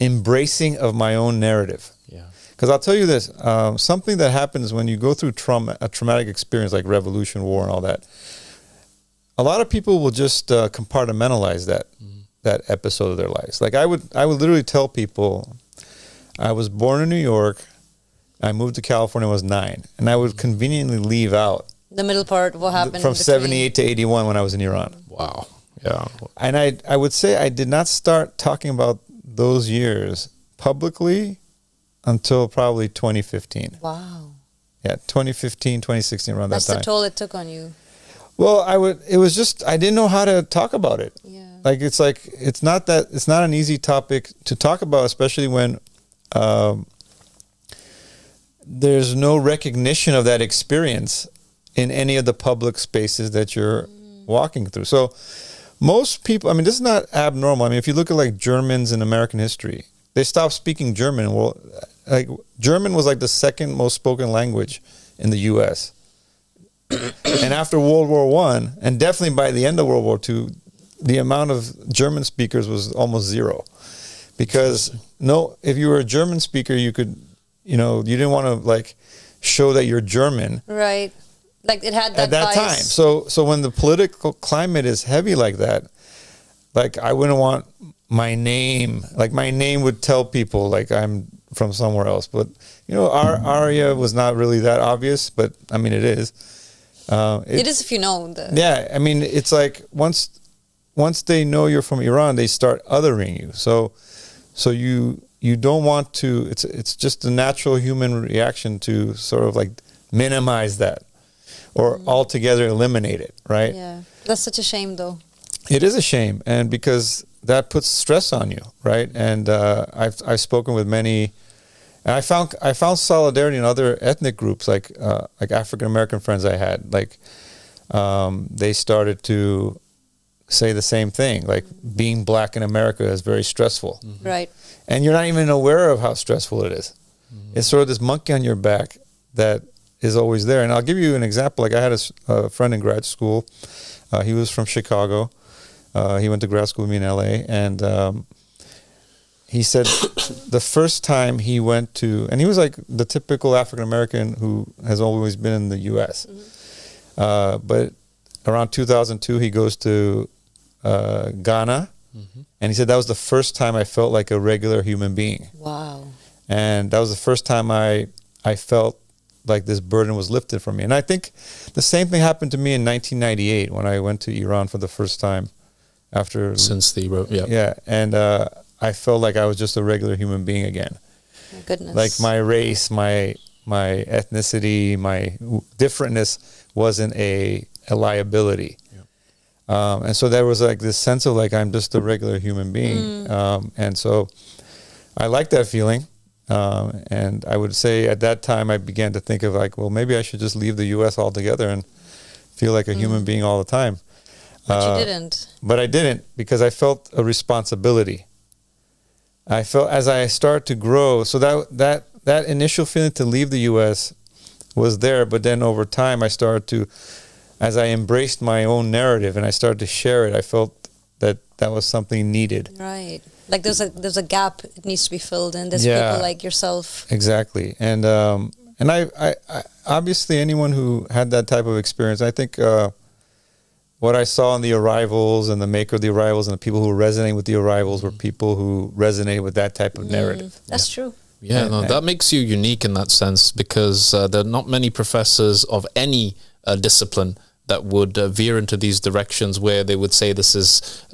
embracing of my own narrative. Yeah. Because I'll tell you this, something that happens when you go through a traumatic experience like revolution, war, and all that, a lot of people will just compartmentalize that episode of their lives. Like I would literally tell people, I was born in New York, I moved to California when I was 9, and I would conveniently leave out The middle part, what happened from in between. 78 to 81 when I was in Iran. Wow. Yeah. And I would say I did not start talking about those years publicly until probably 2015. Wow. Yeah, 2015, 2016, around That's that the time. toll it took on you. Well, it was just, I didn't know how to talk about it. Yeah. It's not an easy topic to talk about, especially when there's no recognition of that experience in any of the public spaces that you're walking through. So most people, I mean, this is not abnormal. I mean, if you look at like Germans in American history, they stopped speaking German. Well, like German was like the second most spoken language in the U.S. And after World War I, and definitely by the end of World War II, the amount of German speakers was almost zero. Because if you were a German speaker, you could, you didn't want to like show that you're German. Right. Like it had that at that bias. time. So when the political climate is heavy like that, like I wouldn't want my name would tell people like I'm from somewhere else. But our Aria was not really that obvious, but I mean it is. It is if you know the. Yeah, I mean it's like once they know you're from Iran, they start othering you. So you don't want to. It's just a natural human reaction to sort of like minimize that or altogether eliminate it, right? Yeah, that's such a shame though. It is a shame, and because that puts stress on you, right? And I've spoken with many, and I found solidarity in other ethnic groups, like African American friends I had. Like they started to say the same thing, like being black in America is very stressful, Right. and you're not even aware of how stressful it is. It's sort of this monkey on your back that is always there. And I'll give you an example. Like I had a friend in grad school. He was from Chicago. He went to grad school with me in LA, and he said the first time he went to, and he was like the typical African American who has always been in the U.S. But around 2002, he goes to Ghana, and he said that was the first time I felt like a regular human being. Wow. And that was the first time I felt like this burden was lifted from me. And I think the same thing happened to me in 1998 when I went to Iran for the first time after. Since the, Yeah. And I felt like I was just a regular human being again. My goodness. Like my race, my ethnicity, my differentness wasn't a liability. And so there was like this sense of like I'm just a regular human being. And so I liked that feeling. And I would say at that time I began to think of like, well, maybe I should just leave the U.S. altogether and feel like a human being all the time. But you didn't. But I didn't, because I felt a responsibility. I felt as I started to grow, so that initial feeling to leave the U.S. was there, but then over time I started to, as I embraced my own narrative and I started to share it, I felt that was something needed. Right. Like there's a gap it needs to be filled in. There's people like yourself. Exactly. And I obviously anyone who had that type of experience, I think what I saw in the arrivals and the maker of the arrivals and the people who resonate with the arrivals were people who resonate with that type of narrative. That's true. Yeah, no, that makes you unique in that sense, because there are not many professors of any discipline that would veer into these directions where they would say this is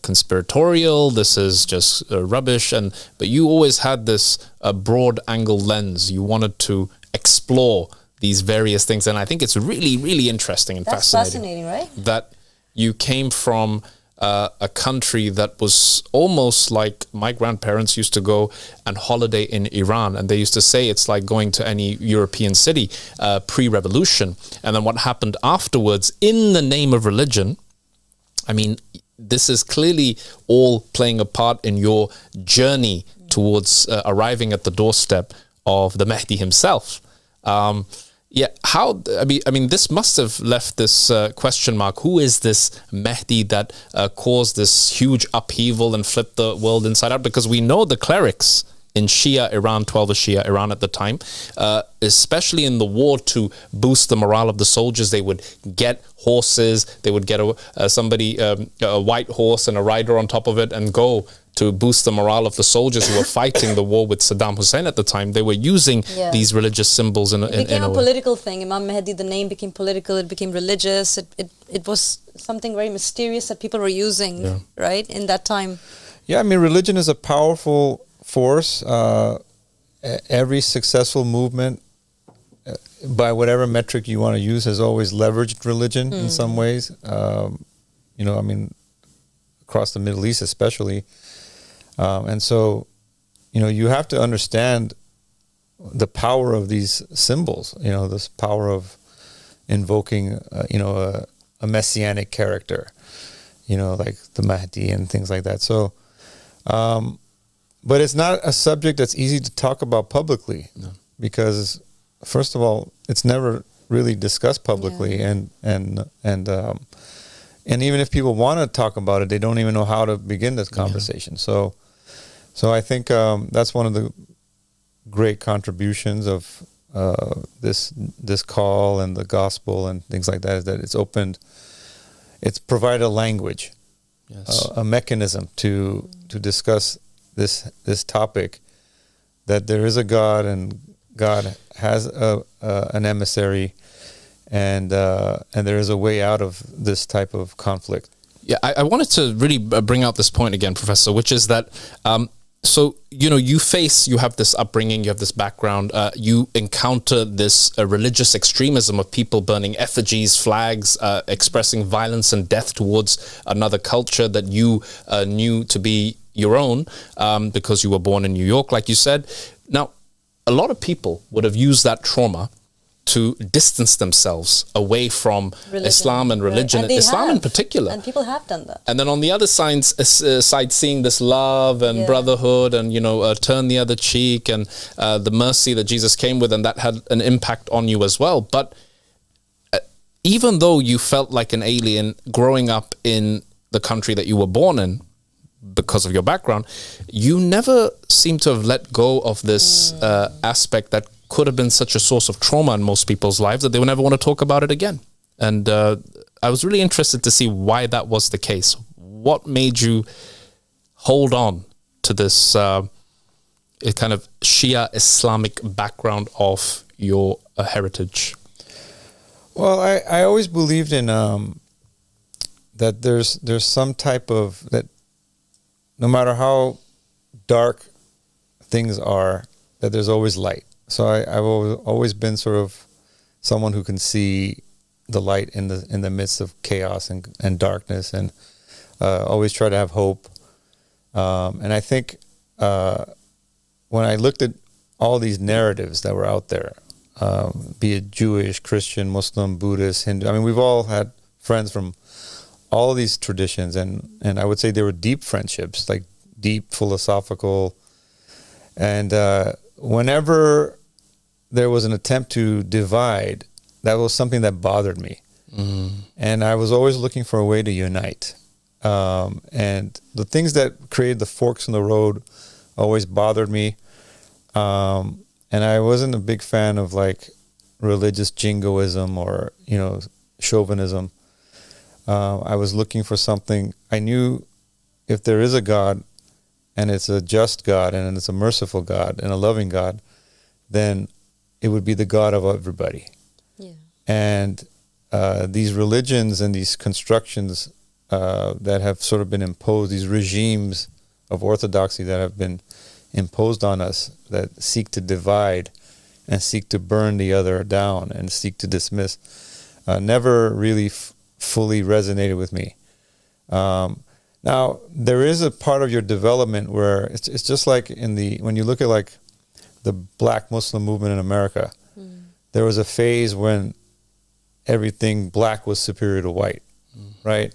conspiratorial, this is just rubbish, but you always had this broad angle lens. You wanted to explore these various things, and I think it's really, really interesting and fascinating, right? That you came from a country that was almost like my grandparents used to go and holiday in Iran, and they used to say it's like going to any European city pre-revolution. And then what happened afterwards in the name of religion, I mean, this is clearly all playing a part in your journey towards arriving at the doorstep of the Mahdi himself. Yeah, how, I mean, this must have left this question mark. Who is this Mahdi that caused this huge upheaval and flipped the world inside out? Because we know the clerics in Shia Iran, 12 Shia Iran at the time, especially in the war to boost the morale of the soldiers, they would get horses, they would get a white horse and a rider on top of it and go to boost the morale of the soldiers who were fighting the war with Saddam Hussein at the time. They were using these religious symbols in a way. It became a political thing. Imam Mahdi, the name became political, it became religious. It was something very mysterious that people were using, right, in that time. Yeah, I mean, religion is a powerful force. Every successful movement, by whatever metric you want to use, has always leveraged religion in some ways. You know, I mean, across the Middle East especially. And so, you know, you have to understand the power of these symbols, you know, this power of invoking, you know, a messianic character, you know, like the Mahdi and things like that. So, but it's not a subject that's easy to talk about publicly, because first of all, it's never really discussed publicly, and even if people want to talk about it, they don't even know how to begin this conversation. So I think that's one of the great contributions of this call and the gospel and things like that, is that it's provided a language, a mechanism to discuss this topic, that there is a God and God has an emissary, and there is a way out of this type of conflict. Yeah, I wanted to really bring out this point again, Professor, which is that, so, you know, you have this upbringing, you have this background, you encounter this religious extremism of people burning effigies, flags, expressing violence and death towards another culture that you knew to be your own, because you were born in New York, like you said. Now, a lot of people would have used that trauma to distance themselves away from Islam and religion, and Islam in particular. And people have done that. And then on the other side, seeing this love and brotherhood and, you know, turn the other cheek and the mercy that Jesus came with, and that had an impact on you as well. But even though you felt like an alien growing up in the country that you were born in, because of your background, you never seem to have let go of this aspect that could have been such a source of trauma in most people's lives that they would never want to talk about it again. And I was really interested to see why that was the case. What made you hold on to this kind of Shia Islamic background of your heritage? Well, I always believed in that there's some type of, that no matter how dark things are, that there's always light. So I've always been sort of someone who can see the light in the midst of chaos and darkness, and always try to have hope. And I think when I looked at all these narratives that were out there, be it Jewish, Christian, Muslim, Buddhist, Hindu, I mean, we've all had friends from all of these traditions, and I would say they were deep friendships, like deep philosophical. And whenever there was an attempt to divide, that was something that bothered me. And I was always looking for a way to unite. And the things that created the forks in the road always bothered me. And I wasn't a big fan of like religious jingoism or, chauvinism. I was looking for something. I knew if there is a God, and it's a just God, and it's a merciful God, and a loving God, then it would be the God of everybody. Yeah. And these religions and these constructions that have sort of been imposed, these regimes of orthodoxy that have been imposed on us, that seek to divide and seek to burn the other down and seek to dismiss, never really fully resonated with me. Now, there is a part of your development where it's just like when you look at like the Black Muslim movement in America, there was a phase when everything black was superior to white, right?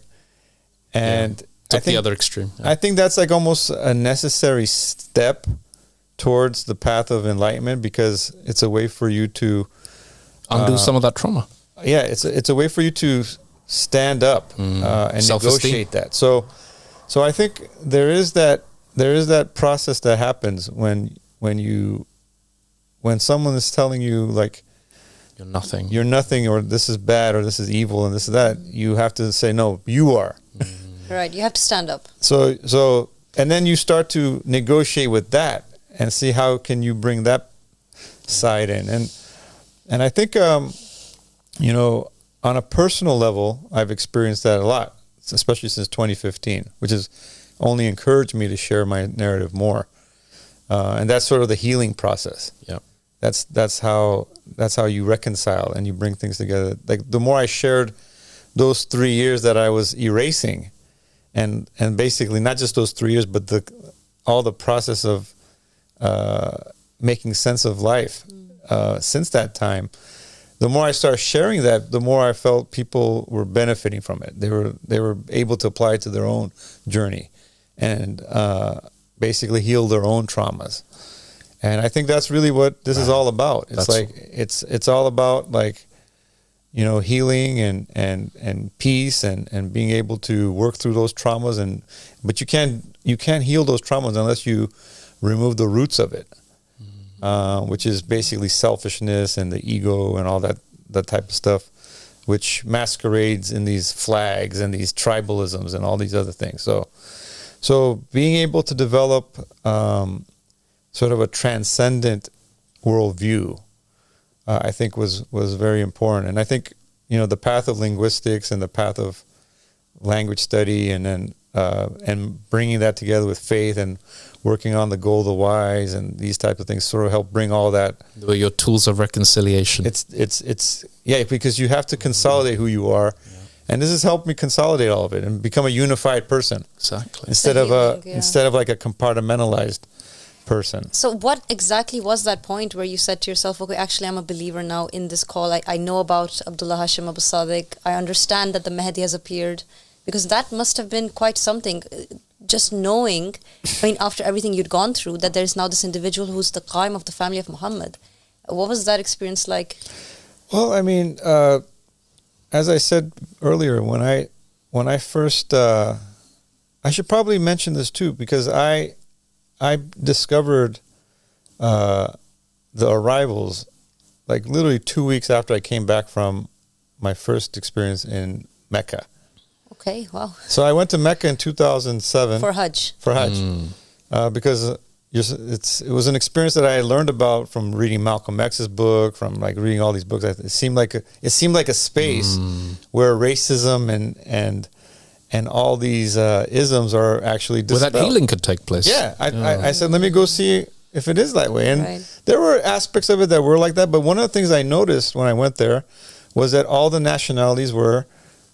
And I think the other extreme. I think that's like almost a necessary step towards the path of enlightenment, because it's a way for you to undo some of that trauma. Yeah, it's a way for you to stand up and negotiate that. So I think there is that process that happens when someone is telling you like you're nothing, or this is bad, or this is evil, and this is that. You have to say, no, you are. Right, you have to stand up. So and then you start to negotiate with that and see how can you bring that side in. And I think on a personal level, I've experienced that a lot, especially since 2015, which has only encouraged me to share my narrative more. And that's sort of the healing process. Yeah. That's how you reconcile and you bring things together. Like the more I shared those 3 years that I was erasing, and basically not just those 3 years, but all the process of making sense of life since that time, the more I started sharing that, the more I felt people were benefiting from it. They were able to apply it to their own journey and basically heal their own traumas. And I think that's really what this is all about. It's all about like, healing and peace and being able to work through those traumas. But you can't heal those traumas unless you remove the roots of it, which is basically selfishness and the ego and all that type of stuff, which masquerades in these flags and these tribalisms and all these other things. So being able to develop sort of a transcendent worldview, I think was very important. And I think, the path of linguistics and the path of language study and then and bringing that together with faith and working on the goal of the wise and these types of things sort of help bring all that. Your tools of reconciliation. It's because you have to consolidate who you are. Yeah. And this has helped me consolidate all of it and become a unified person. Exactly. Instead of like a compartmentalized person. So what exactly was that point where you said to yourself, okay, actually I'm a believer now in this call. I know about Abdullah Hashim Abu Sadiq. I understand that the Mahdi has appeared. Because that must have been quite something, just knowing, after everything you'd gone through, that there's now this individual who's the Qaim of the family of Muhammad. What was that experience like? Well, as I said earlier, when I first, I should probably mention this too, because I discovered the arrivals like literally 2 weeks after I came back from my first experience in Mecca. Okay, wow. So I went to Mecca in 2007. For Hajj. Because it was an experience that I learned about from reading Malcolm X's book, from like reading all these books. It seemed like a space where racism and all these isms are actually Where dispelled. that healing could take place. Yeah, I said, let me go see if it is that way. And Right. there were aspects of it that were like that, but one of the things I noticed when I went there was that all the nationalities were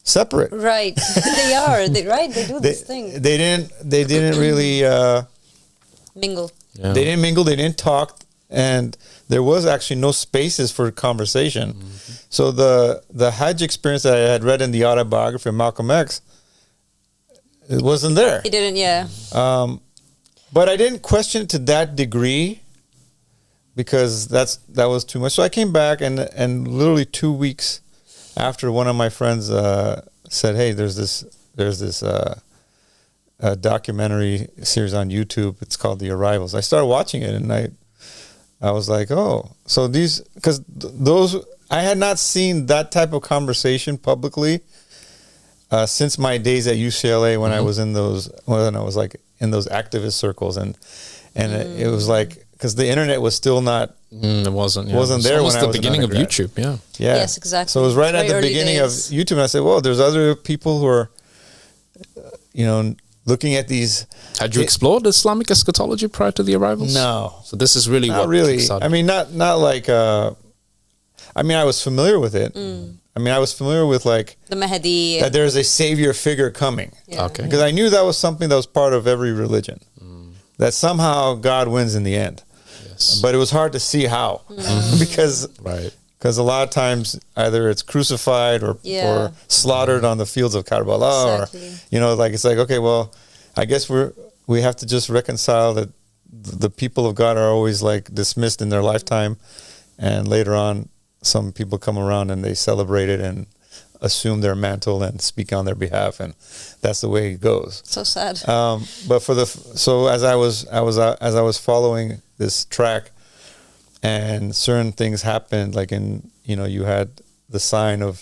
separate. Right. They are. They do this thing. They didn't really Mingle. Yeah. they didn't mingle, they didn't talk, and there was actually no spaces for conversation. So the Hajj experience that I had read in the autobiography of Malcolm X, it wasn't there. He didn't, yeah. But I didn't question it to that degree because that was too much. So I came back, and literally 2 weeks after, one of my friends said, "Hey, there's this documentary series on YouTube. It's called The Arrivals." I started watching it, and I was like, "Oh, so these," because those, I had not seen that type of conversation publicly since my days at UCLA when I was in those in those activist circles, and it was like, because the internet was still not It wasn't. Yeah. wasn't It was there almost when I the was an beginning of undergrad. YouTube. Yeah. Yeah. Yes, exactly. So it was right at Very the early beginning days. of YouTube, and I said, "Well, there's other people who are, looking at these." Had you explored Islamic eschatology prior to the arrivals? No, So this is really not what really. started. I mean, not like. I mean, I was familiar with it. I mean, I was familiar with like The Mahdi. that there's a savior figure coming, Yeah. Okay. because I knew that was something that was part of every religion. That somehow God wins in the end, Yes. but it was hard to see how because Right. a lot of times either it's crucified or Yeah. slaughtered on the fields of Karbala, Exactly. or like it's like, okay, well, I guess we have to just reconcile that the people of God are always like dismissed in their lifetime, and later on some people come around and they celebrate it and assume their mantle and speak on their behalf, and that's the way it goes. So sad. But so as I was following this track, and certain things happened, like you had the sign of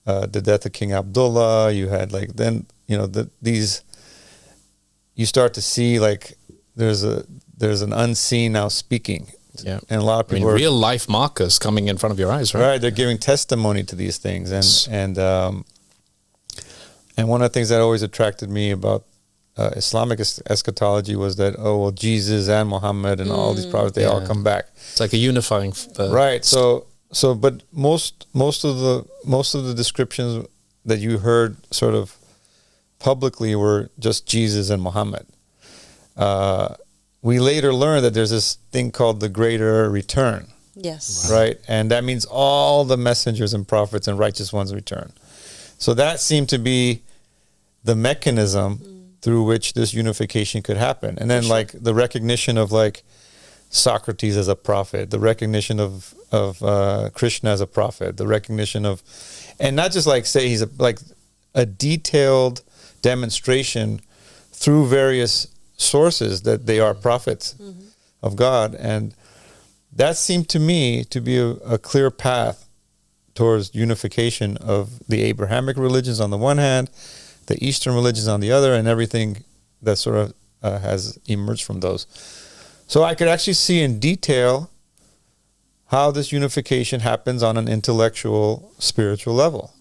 the death of King Abdullah. You had like then these. You start to see like there's an unseen now speaking. Yeah. And a lot of I mean, people are real life markers coming in front of your eyes, right? right. They're giving testimony to these things, and one of the things that always attracted me about Islamic eschatology was that Jesus and Muhammad and all these prophets, they all come back. It's like a unifying. Right. So but most of the descriptions that you heard sort of publicly were just Jesus and Muhammad. We later learned that there's this thing called the Greater Return, Yes. right? And that means all the messengers and prophets and righteous ones return. So that seemed to be the mechanism through which this unification could happen. And then like the recognition of like Socrates as a prophet, the recognition of Krishna as a prophet, the recognition of, and not just like say he's like a detailed demonstration through various sources that they are prophets of God. And that seemed to me to be a clear path towards unification of the Abrahamic religions on the one hand, the Eastern religions on the other, and everything that sort of has emerged from those. So I could actually see in detail how this unification happens on an intellectual, spiritual level.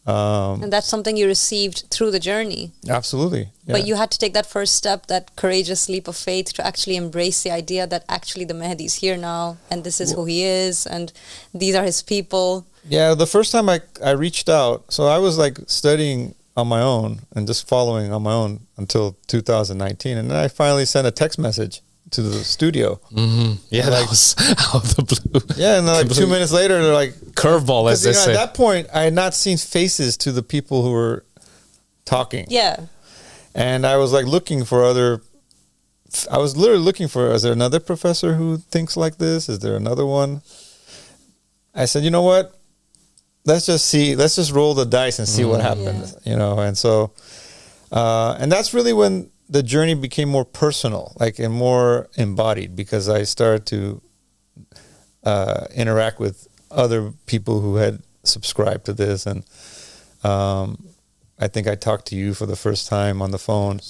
And that's something you received through the journey. Absolutely. Yeah. But you had to take that first step, that courageous leap of faith, to actually embrace the idea that actually the Mahdi is here now, and this is who he is, and these are his people. Yeah, the first time I reached out, so I was like studying on my own and just following on my own until 2019. And then I finally sent a text message to the studio. Yeah, that was out of the blue. Yeah, and then like 2 minutes later, they're like, Curveball, as they say. At that point, I had not seen faces to the people who were talking. Yeah. And I was like looking for I was literally looking for, is there another professor who thinks like this? Is there another one? I said, you know what? Let's just roll the dice and see what happens, And so, and that's really when the journey became more personal, and more embodied, because I started to interact with other people who had subscribed to this. And I think I talked to you for the first time on the phone,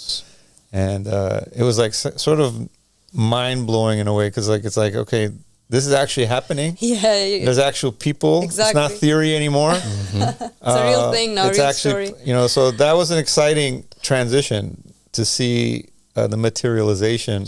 and it was like sort of mind blowing in a way, because it's like, okay, this is actually happening. Yeah, There's actual people. Exactly. It's not theory anymore. it's a real thing now. It's real actually, story. so that was an exciting transition to see the materialization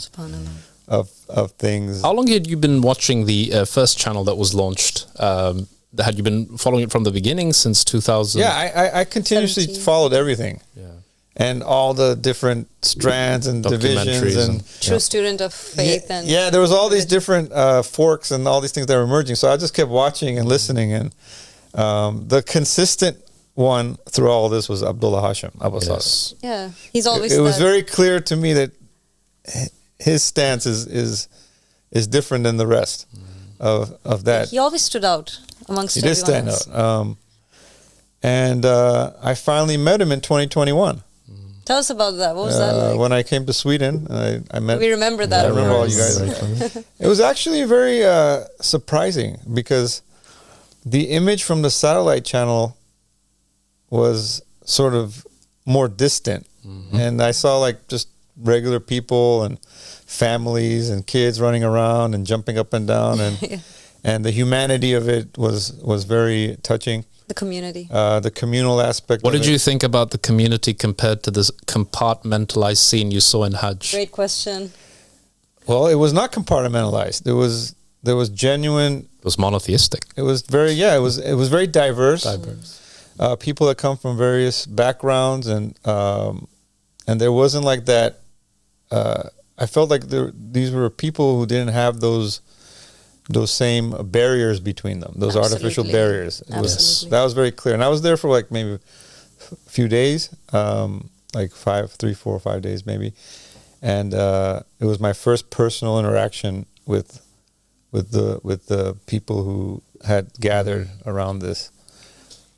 of things. How long had you been watching the first channel that was launched? Had you been following it from the beginning since 2000? Yeah, I continuously 17. followed everything. Yeah. And all the different strands and divisions and True student of faith. And yeah, there was all these different forks and all these things that were emerging. So I just kept watching and listening, and the consistent one through all this was Abdullah Hashim Abu Saleh. Yeah, he's always. It was very clear to me that his stance is different than the rest of that. He always stood out amongst He did everyone stand else. out. And I finally met him in 2021. Tell us about that. What was that like? When I came to Sweden, I met. We remember that. I of remember all you course. guys. It was actually very surprising because the image from the satellite channel was sort of more distant, and I saw like just regular people and families and kids running around and jumping up and down, and and the humanity of it was very touching. The community. The communal aspect. What of did it. you think about the community compared to this compartmentalized scene you saw in Hajj? Great question. Well, it was not compartmentalized. There was genuine. It was monotheistic. It was very it was very diverse. People that come from various backgrounds, and there wasn't like that. I felt like these were people who didn't have those same barriers between them, those artificial barriers. That was very clear. And I was there for like maybe a few days, like 3, 4, 5 days maybe. And it was my first personal interaction with the people who had gathered around this.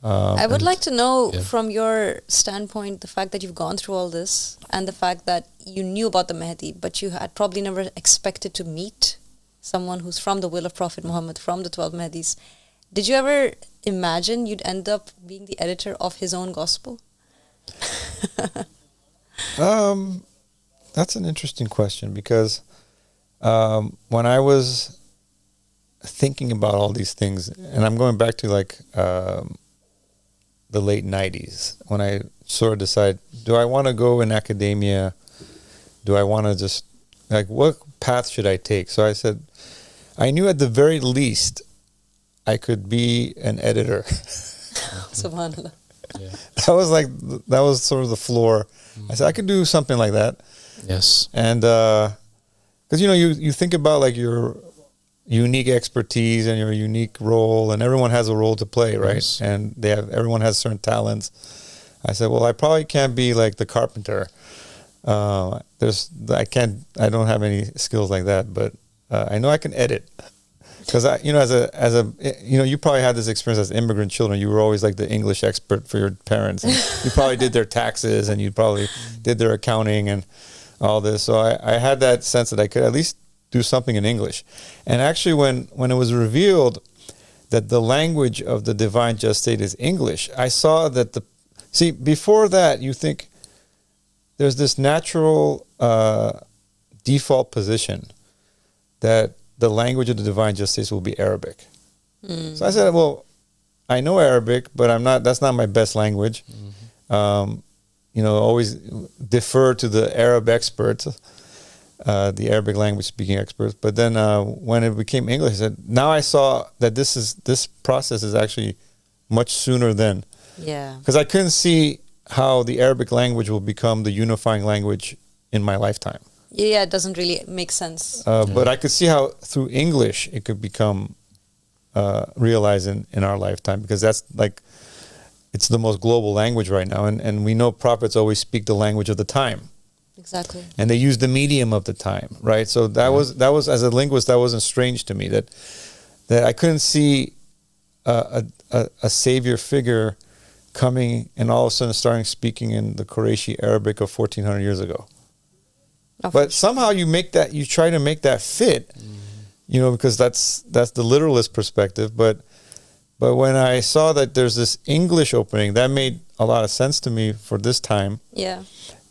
I would like to know from your standpoint, the fact that you've gone through all this and the fact that you knew about the Mahdi, but you had probably never expected to meet someone who's from the will of Prophet Muhammad, from the 12 Mahdis. Did you ever imagine you'd end up being the editor of his own gospel? That's an interesting question because when I was thinking about all these things, and I'm going back to like the late 90s, when I sort of decide, do I want to go in academia? Do I want to just, like, what path should I take? So I said, I knew at the very least I could be an editor. Subhanallah. That was sort of the floor. I said, I could do something like that. Yes. And because, you think about like your unique expertise and your unique role, and everyone has a role to play, right? Yes. And everyone has certain talents. I said, well, I probably can't be like the carpenter. I don't have any skills like that, but I know I can edit. Because you probably had this experience as immigrant children. You were always like the English expert for your parents. And you probably did their taxes, and you probably did their accounting and all this. So I had that sense that I could at least do something in English. And actually, when it was revealed that the language of the divine just state is English, I saw that before that, you think there's this natural default position that the language of the divine just state will be Arabic. So I said, well, I know Arabic, but that's not my best language. Always defer to the Arab experts, the Arabic language speaking experts. But then when it became English, I said, now I saw that this process is actually much sooner than. Yeah. Because I couldn't see how the Arabic language will become the unifying language in my lifetime. Yeah, it doesn't really make sense. But I could see how through English it could become realized in our lifetime, because that's like, it's the most global language right now. And we know prophets always speak the language of the time. Exactly. And they use the medium of the time, right? So that was as a linguist, that wasn't strange to me, that I couldn't see a savior figure coming and all of a sudden starting speaking in the Qurayshi Arabic of 1400 years ago. But somehow you try to make that fit, because that's the literalist perspective. But when I saw that there's this English opening, that made a lot of sense to me for this time. Yeah.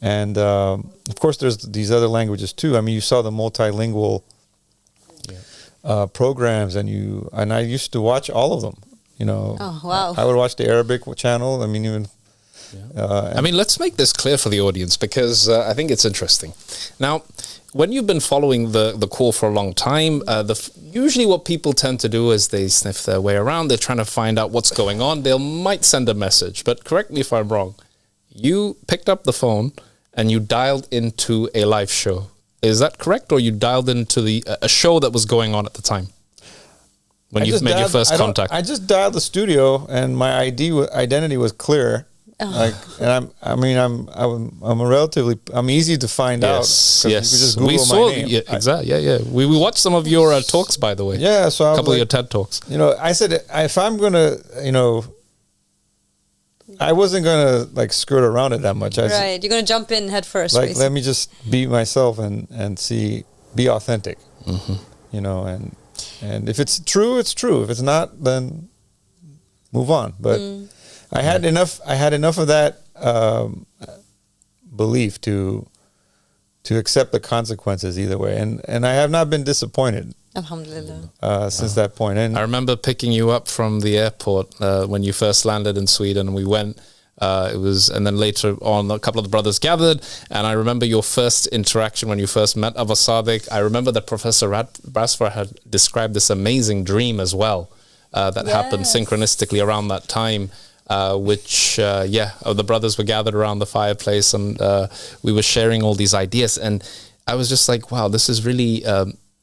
And of course, there's these other languages too. I mean, you saw the multilingual programs, and I used to watch all of them. You know, Oh, wow. I would watch the Arabic channel. I mean, even. I mean, let's make this clear for the audience, because I think it's interesting. Now, when you've been following the call for a long time, usually what people tend to do is they sniff their way around. They're trying to find out what's going on. They might send a message, but correct me if I'm wrong. You picked up the phone and you dialed into a live show. Is that correct? Or you dialed into a show that was going on at the time when you made your first contact? I just dialed the studio, and my identity was clear. Like, and I'm easy to find out. Yes. You could just Google my name. Yeah, exactly. Yeah. We watched some of your talks, by the way. Yeah, so a couple of your TED talks. You know, I said, if I'm gonna, you know, I wasn't gonna like skirt around it that much. Right, you're gonna jump in head first. Like, basically. let me just be myself and be authentic. Mm-hmm. You know, and if it's true, it's true. If it's not, then move on. But I had enough of that belief to accept the consequences either way, and I have not been disappointed. Alhamdulillah. Since that point. And I remember picking you up from the airport when you first landed in Sweden. We went. And then later on, a couple of the brothers gathered, and I remember your first interaction when you first met Abba Sadiq. I remember that Professor Razfar had described this amazing dream as well that happened synchronistically around that time. The brothers were gathered around the fireplace, and we were sharing all these ideas, and I was just like, wow, this is really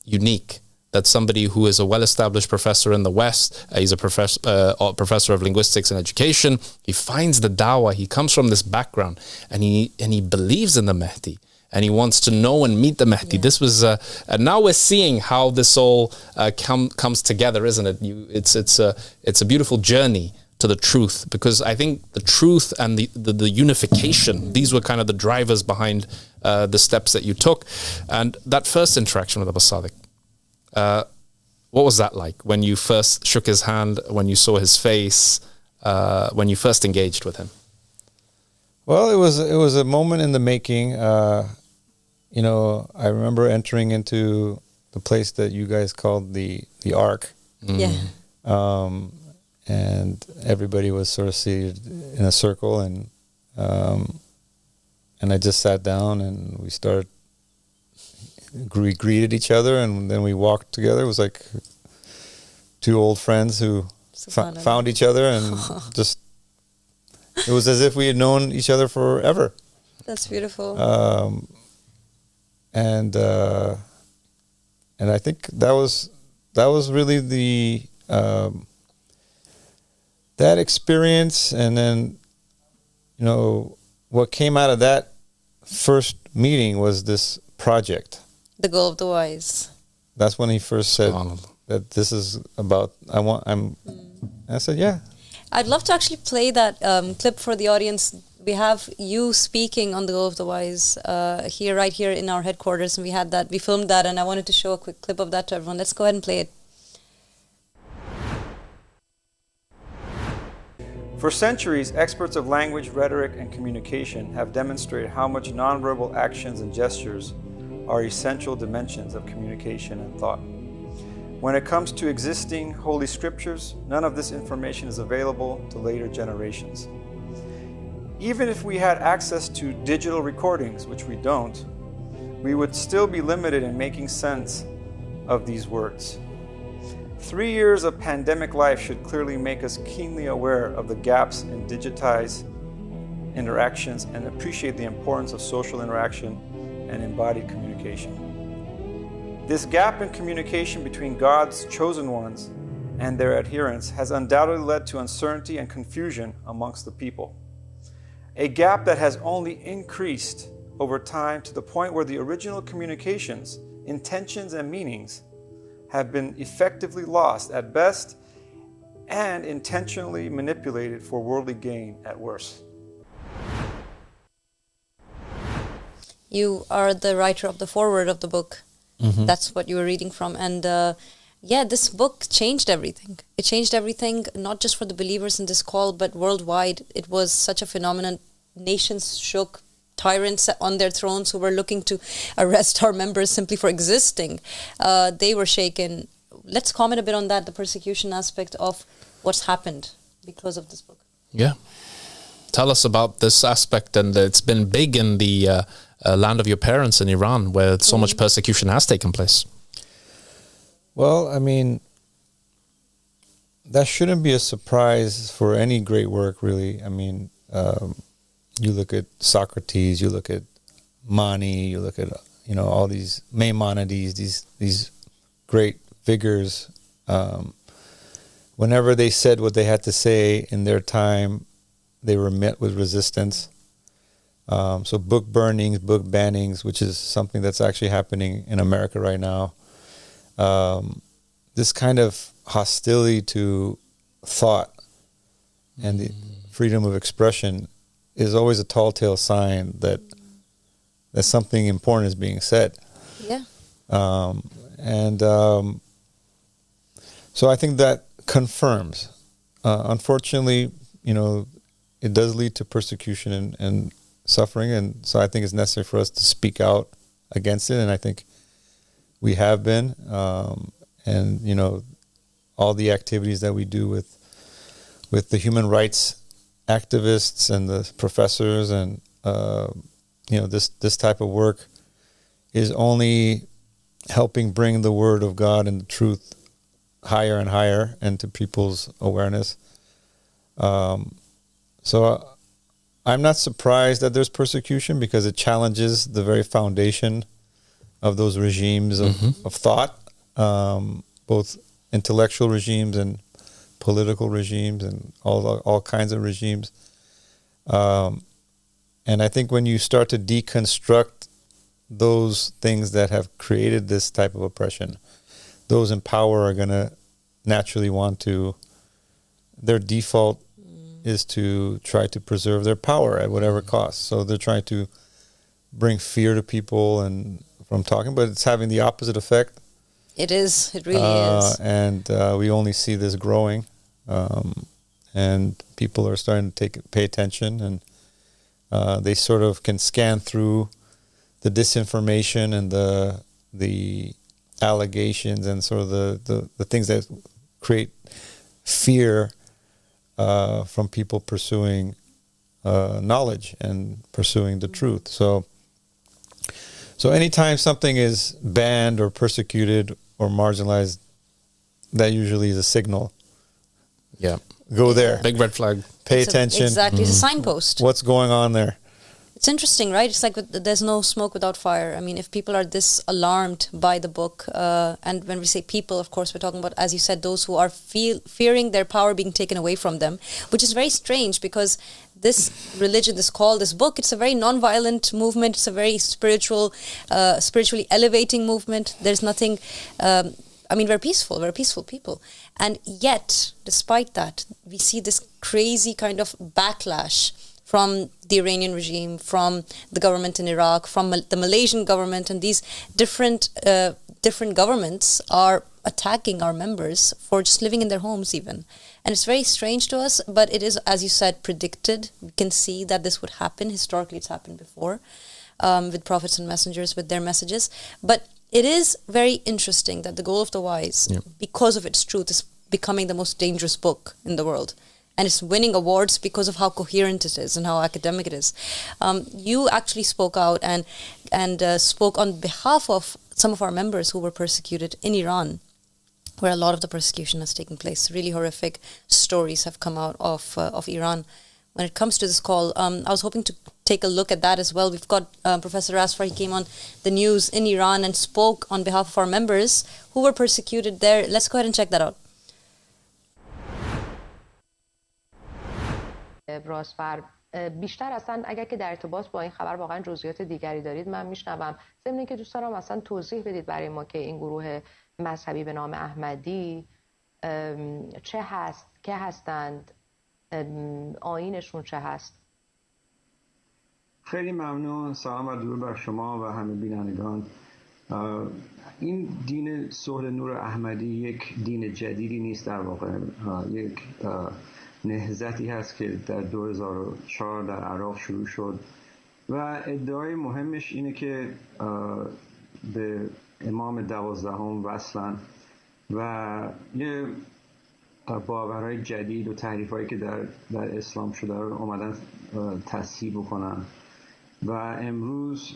unique that somebody who is a well-established professor in the West, he's a professor of linguistics and education, he finds the dawah, he comes from this background, and he believes in the Mahdi, and he wants to know and meet the Mahdi. This was, and now we're seeing how this all comes together, isn't it? It's a beautiful journey to the truth, because I think the truth and the unification, these were kind of the drivers behind the steps that you took. And that first interaction with Abba Sadiq, what was that like when you first shook his hand, when you saw his face, when you first engaged with him? Well, it was a moment in the making. You know, I remember entering into the place that you guys called the Ark. Yeah. And everybody was sort of seated in a circle, and I just sat down, and we greeted each other, and then we walked together. It was like two old friends who found each other, and it was as if we had known each other forever. That's beautiful. And I think that was really the that experience, and then, you know, what came out of that first meeting was this project. The Goal of the Wise. That's when he first said that this is about, I said, yeah. I'd love to actually play that clip for the audience. We have you speaking on the Goal of the Wise right here in our headquarters, and we filmed that, and I wanted to show a quick clip of that to everyone. Let's go ahead and play it. For centuries, experts of language, rhetoric, and communication have demonstrated how much nonverbal actions and gestures are essential dimensions of communication and thought. When it comes to existing holy scriptures, none of this information is available to later generations. Even if we had access to digital recordings, which we don't, we would still be limited in making sense of these words. 3 years of pandemic life should clearly make us keenly aware of the gaps in digitized interactions and appreciate the importance of social interaction and embodied communication. This gap in communication between God's chosen ones and their adherents has undoubtedly led to uncertainty and confusion amongst the people. A gap that has only increased over time to the point where the original communications, intentions, and meanings have been effectively lost at best and intentionally manipulated for worldly gain at worst. You are the writer of the foreword of the book. Mm-hmm. That's what you were reading from. And this book changed everything. It changed everything, not just for the believers in this call, but worldwide. It was such a phenomenon. Nations shook. Tyrants on their thrones who were looking to arrest our members simply for existing. They were shaken. let's comment a bit on that, the persecution aspect of what's happened because of this book. Yeah. Tell us about this aspect, and it's been big in the land of your parents in Iran, where so much persecution has taken place. Well, I mean, that shouldn't be a surprise for any great work, really. I mean, you look at Socrates, you look at Mani, you look at, all these Maimonides, these great figures. Whenever they said what they had to say in their time, they were met with resistance. So book burnings, book bannings, which is something that's actually happening in America right now. This kind of hostility to thought and the freedom of expression is always a tall tale sign that something important is being said. Yeah. So I think that confirms. Unfortunately, it does lead to persecution and suffering, and so I think it's necessary for us to speak out against it, and I think we have been. And all the activities that we do with the human rights activists and the professors, and this type of work is only helping bring the word of God and the truth higher and higher into people's awareness. So I'm not surprised that there's persecution, because it challenges the very foundation of those regimes of thought, both intellectual regimes and political regimes and all kinds of regimes. And I think when you start to deconstruct those things that have created this type of oppression, those in power are going to naturally want to, their default is to try to preserve their power at whatever cost. So they're trying to bring fear to people and from talking, but it's having the opposite effect. It is. It really is. And we only see this growing. And people are starting to pay attention, and they sort of can scan through the disinformation and the allegations and sort of the things that create fear from people pursuing knowledge and pursuing the truth. So anytime something is banned or persecuted or marginalized, that usually is a signal. Yeah. Go there. Big red flag. Pay attention. Exactly. It's a signpost. What's going on there? It's interesting, right? It's like there's no smoke without fire. I mean, if people are this alarmed by the book, and when we say people, of course, we're talking about, as you said, those who are fearing their power being taken away from them, which is very strange, because this religion, this call, this book, it's a very non-violent movement. It's a very spiritually elevating movement. There's nothing... we're peaceful people. And yet, despite that, we see this crazy kind of backlash from the Iranian regime, from the government in Iraq, from the Malaysian government, and these different governments are attacking our members for just living in their homes even. And it's very strange to us, but it is, as you said, predicted. We can see that this would happen. Historically, it's happened before with prophets and messengers, with their messages. But it is very interesting that the Goal of the Wise, because of its truth, is becoming the most dangerous book in the world. And it's winning awards because of how coherent it is and how academic it is. You actually spoke out and spoke on behalf of some of our members who were persecuted in Iran, where a lot of the persecution has taken place. Really horrific stories have come out of Iran. When it comes to this call, I was hoping to take a look at that as well. We've got Professor Razfar. He came on the news in Iran and spoke on behalf of our members who were persecuted there. Let's go ahead and check that out. رازفر بیشتر اصلا اگر که در ارتباط با این خبر واقعا جزئیات دیگری دارید من میشنوم. ضمن اینکه دوست دارم اصلا توضیح بدید برای ما که این گروه مذهبی به نام احمدی چه هست، که هستند، آیینشون چه هست. خیلی ممنون. سلام و درود بر شما و همه بینندگان. این دین صلح نور احمدی یک دین جدیدی نیست، در واقع یک نهضتی هست که در 2004 در عراق شروع شد و ادعای مهمش اینه که به امام 12 وصلن و یه باورهای جدید و تحریف‌هایی که در اسلام شده رو اومدن تصحیح بکنن و امروز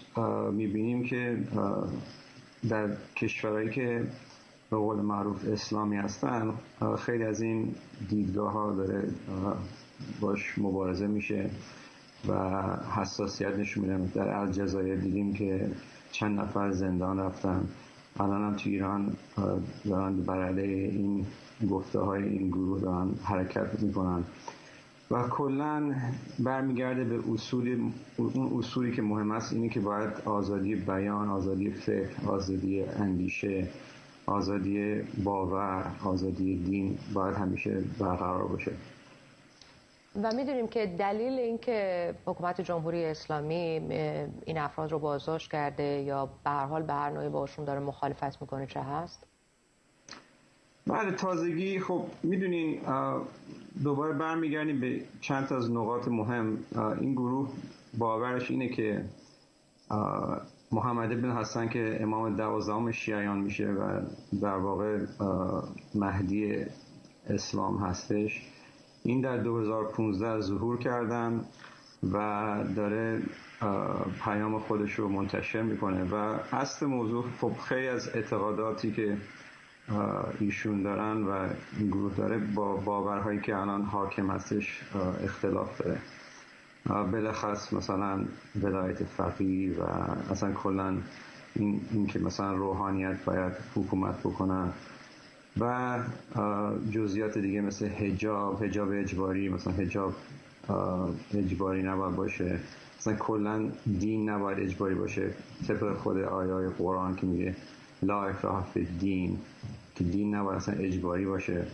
می‌بینیم که در کشورهایی که به قول معروف اسلامی هستن خیلی از این دیدگاه‌ها داره باش مبارزه میشه و حساسیت نشون میدن. در الجزایر دیدیم که چند نفر زندان رفتن، الان هم تو ایران دارن بر علیه این گفته های این گروه دارن حرکت میکنن و کلا برمیگرده به اون اصولی که مهم است، اینه که باید آزادی بیان، آزادی فکر، آزادی اندیشه، آزادی باور، آزادی دین باید همیشه برقرار باشه. و میدونیم که دلیل اینکه حکومت جمهوری اسلامی این افراد رو بازداشت کرده یا به هر حال به هر نوعی باشون داره مخالفت میکنه چه هست؟ بله، تازگی خب میدونین دوباره برمیگردیم به چند تا از نقاط مهم. این گروه باورش اینه که محمد بن حسن که امام 12 شیعیان میشه و در واقع مهدی اسلام هستش، این در 2015 ظهور کردن و داره پیام خودش رو منتشر میکنه و اصل موضوع خب خیلی از اعتقاداتی که ایشون دارن و این گروه داره با باورهایی که الان حاکم هستش اختلاف داره. بلخص مثلا ولایت فقیه و اصلا کلا این که مثلا روحانیت باید حکومت بکنن و جزئیات دیگه مثل حجاب اجباری، مثلا حجاب اجباری نباید باشه، مثلا کلا دین نباید اجباری باشه طبق خود آیه قرآن که میگه لا اکراه فی الدین، که دین نباید اصلا اجباری باشه.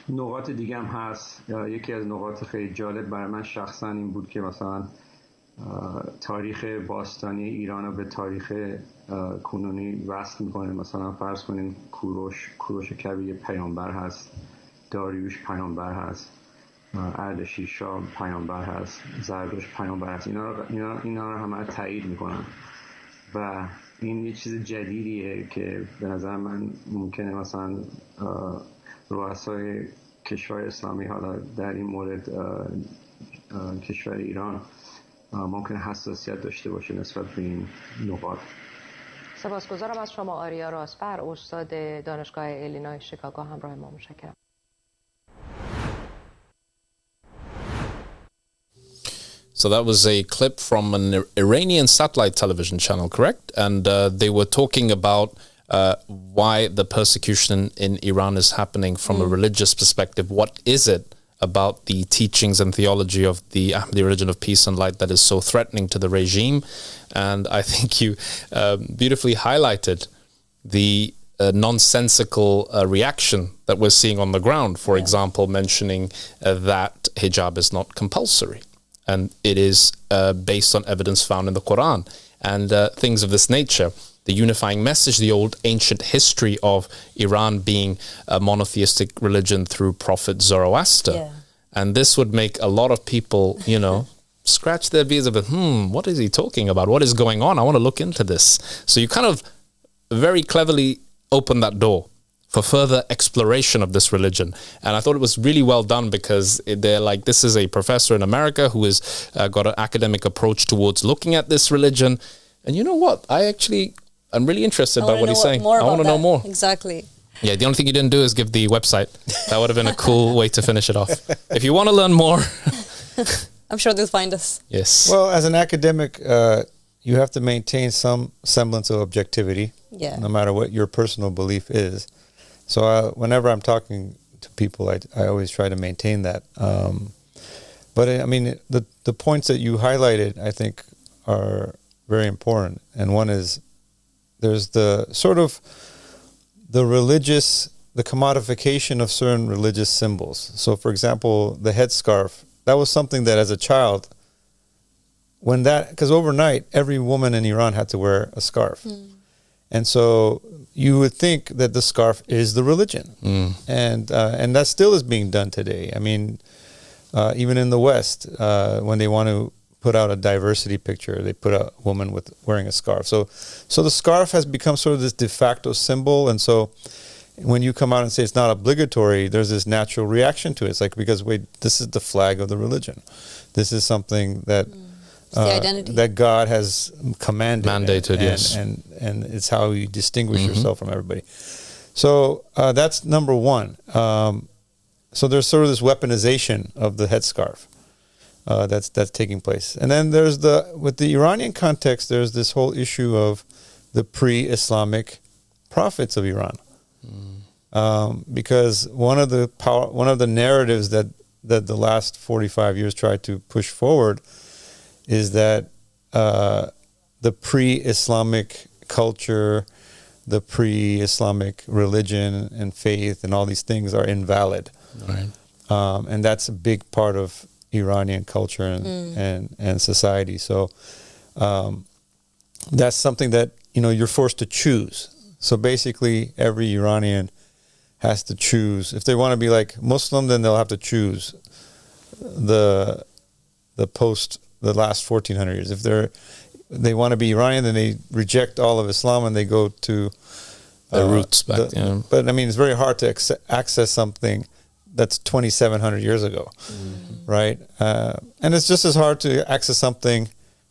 نقاط دیگه هم هست. یکی از نقاط خیلی جالب برای من شخصا این بود که مثلا تاریخ باستانی ایران رو به تاریخ کنونی وصل میکنه. مثلا فرض کنیم کوروش کبیر پیامبر هست، داریوش پیامبر هست، اردشیرشاه پیامبر هست، زردشت پیامبر هست. اینا رو همه تایید میکنن و این یه چیز جدیدیه که به نظر من ممکنه مثلا رؤسای کشور اسلامی، حالا در این مورد کشور ایران، ممکنه حساسیت داشته باشه نسبت به این نقاط. سپاسگزارم از شما آریا راسفر، استاد دانشگاه ایلینوی شیکاگو، همراه ما. متشکرم. So that was a clip from an Iranian satellite television channel, correct? And they were talking about why the persecution in Iran is happening from a religious perspective. What is it about the teachings and theology of the Ahmadi religion of peace and light that is so threatening to the regime? And I think you beautifully highlighted the nonsensical reaction that we're seeing on the ground. For example, mentioning that hijab is not compulsory. And it is based on evidence found in the Quran and things of this nature. The unifying message, the old ancient history of Iran being a monotheistic religion through Prophet Zoroaster. Yeah. And this would make a lot of people, you know, scratch their beards a bit. What is he talking about? What is going on? I want to look into this. So you kind of very cleverly open that door for further exploration of this religion. And I thought it was really well done because they're like, this is a professor in America who has got an academic approach towards looking at this religion. And you know what? I'm really interested by what he's saying. I want to know more. Exactly. Yeah, the only thing you didn't do is give the website. That would have been a cool way to finish it off. If you want to learn more... I'm sure they'll find us. Yes. Well, as an academic, you have to maintain some semblance of objectivity, no matter what your personal belief is. So whenever I'm talking to people, I always try to maintain that. But I mean, the points that you highlighted, I think, are very important. And one is there's the sort of the commodification of certain religious symbols. So, for example, the headscarf, that was something that as a child, because overnight, every woman in Iran had to wear a scarf. And so you would think that the scarf is the religion. And that still is being done today. I mean, even in the West, when they want to put out a diversity picture. They put a woman wearing a scarf. So the scarf has become sort of this de facto symbol. And so when you come out and say it's not obligatory, there's this natural reaction to it. It's like, because wait, this is the flag of the religion. This is something that that God has mandated, yes, and it's how you distinguish yourself from everybody. So that's number one. So there's sort of this weaponization of the headscarf that's taking place. And then there's with the Iranian context, there's this whole issue of the pre-Islamic prophets of Iran. Because one of the narratives that the last 45 years tried to push forward is that the pre-Islamic culture, the pre-Islamic religion and faith and all these things are invalid. Right. And that's a big part of Iranian culture and society. So that's something that, you're forced to choose. So basically every Iranian has to choose. If they want to be like Muslim, then they'll have to choose the last 1400 years. If they want to be Iranian, then they reject all of Islam and they go to the roots back then. But I mean, it's very hard to access something that's 2,700 years ago, right? And it's just as hard to access something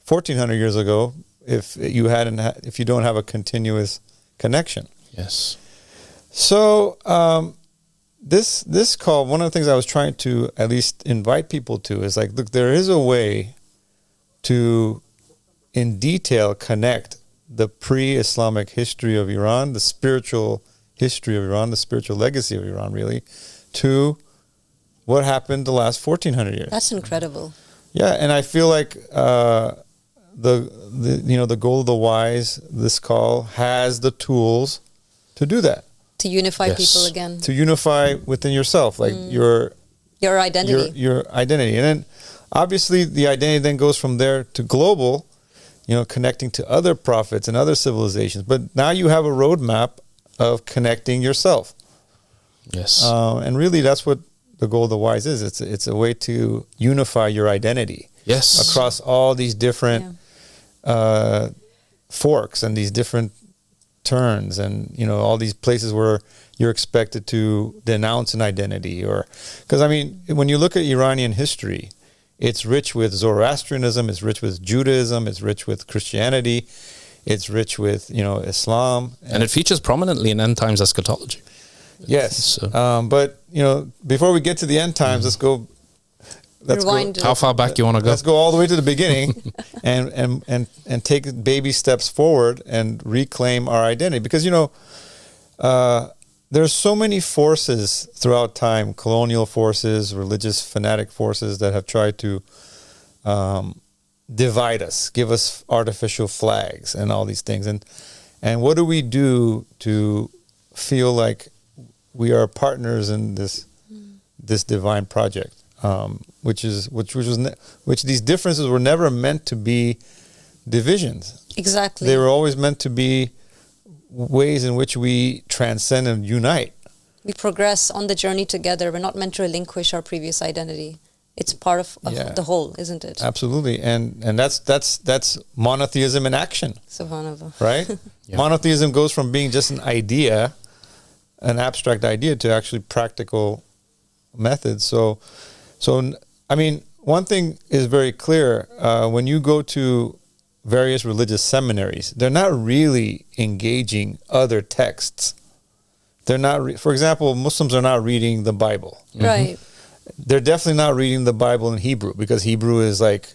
1,400 years ago if you don't have a continuous connection. Yes. So this call, one of the things I was trying to at least invite people to is like, look, there is a way to, in detail, connect the pre-Islamic history of Iran, the spiritual history of Iran, the spiritual legacy of Iran, really, to what happened the last 1,400 years. That's incredible. Yeah, and I feel like the goal of the wise, this call, has the tools to do that. To unify people again. To unify within yourself, like your identity. Your identity. And then obviously the identity then goes from there to global, connecting to other prophets and other civilizations. But now you have a roadmap of connecting yourself. Yes. And really that's what the goal of the wise is. It's a way to unify your identity. Yes. Across all these different forks and these different turns and all these places where you're expected to denounce an identity, or because I mean, when you look at Iranian history, it's rich with Zoroastrianism, it's rich with Judaism, it's rich with Christianity, it's rich with Islam, and it features prominently in end times eschatology. Yes, but before we get to the end times, let's go. How far back you want to go? Let's go all the way to the beginning, and take baby steps forward and reclaim our identity. Because there's so many forces throughout time, colonial forces, religious fanatic forces that have tried to divide us, give us artificial flags and all these things. And what do we do to feel like we are partners in this divine project? Which these differences were never meant to be divisions. Exactly. They were always meant to be ways in which we transcend and unite. We progress on the journey together. We're not meant to relinquish our previous identity. It's part of the whole, isn't it? Absolutely. And that's monotheism in action. Subhanallah. Right? Yeah. Monotheism goes from being just an idea, an abstract idea, to actually practical methods. So I mean, one thing is very clear. When you go to various religious seminaries, they're not really engaging other texts. They're not, for example, Muslims are not reading the Bible. Right. They're definitely not reading the Bible in Hebrew, because Hebrew is like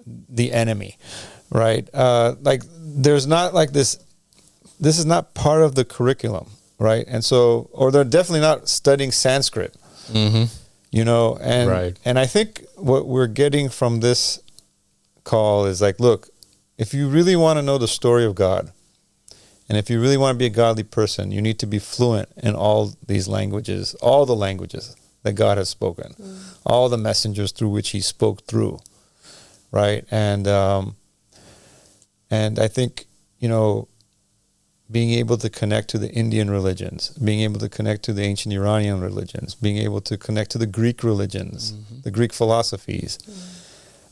the enemy, right? Like there's not like this is not part of the curriculum, right? And so, or they're definitely not studying Sanskrit. And I think what we're getting from this call is like, look, if you really want to know the story of God, and if you really want to be a godly person, you need to be fluent in all these languages, all the languages that God has spoken, all the messengers through which he spoke through, right? And I think, being able to connect to the Indian religions, being able to connect to the ancient Iranian religions, being able to connect to the Greek religions, the Greek philosophies,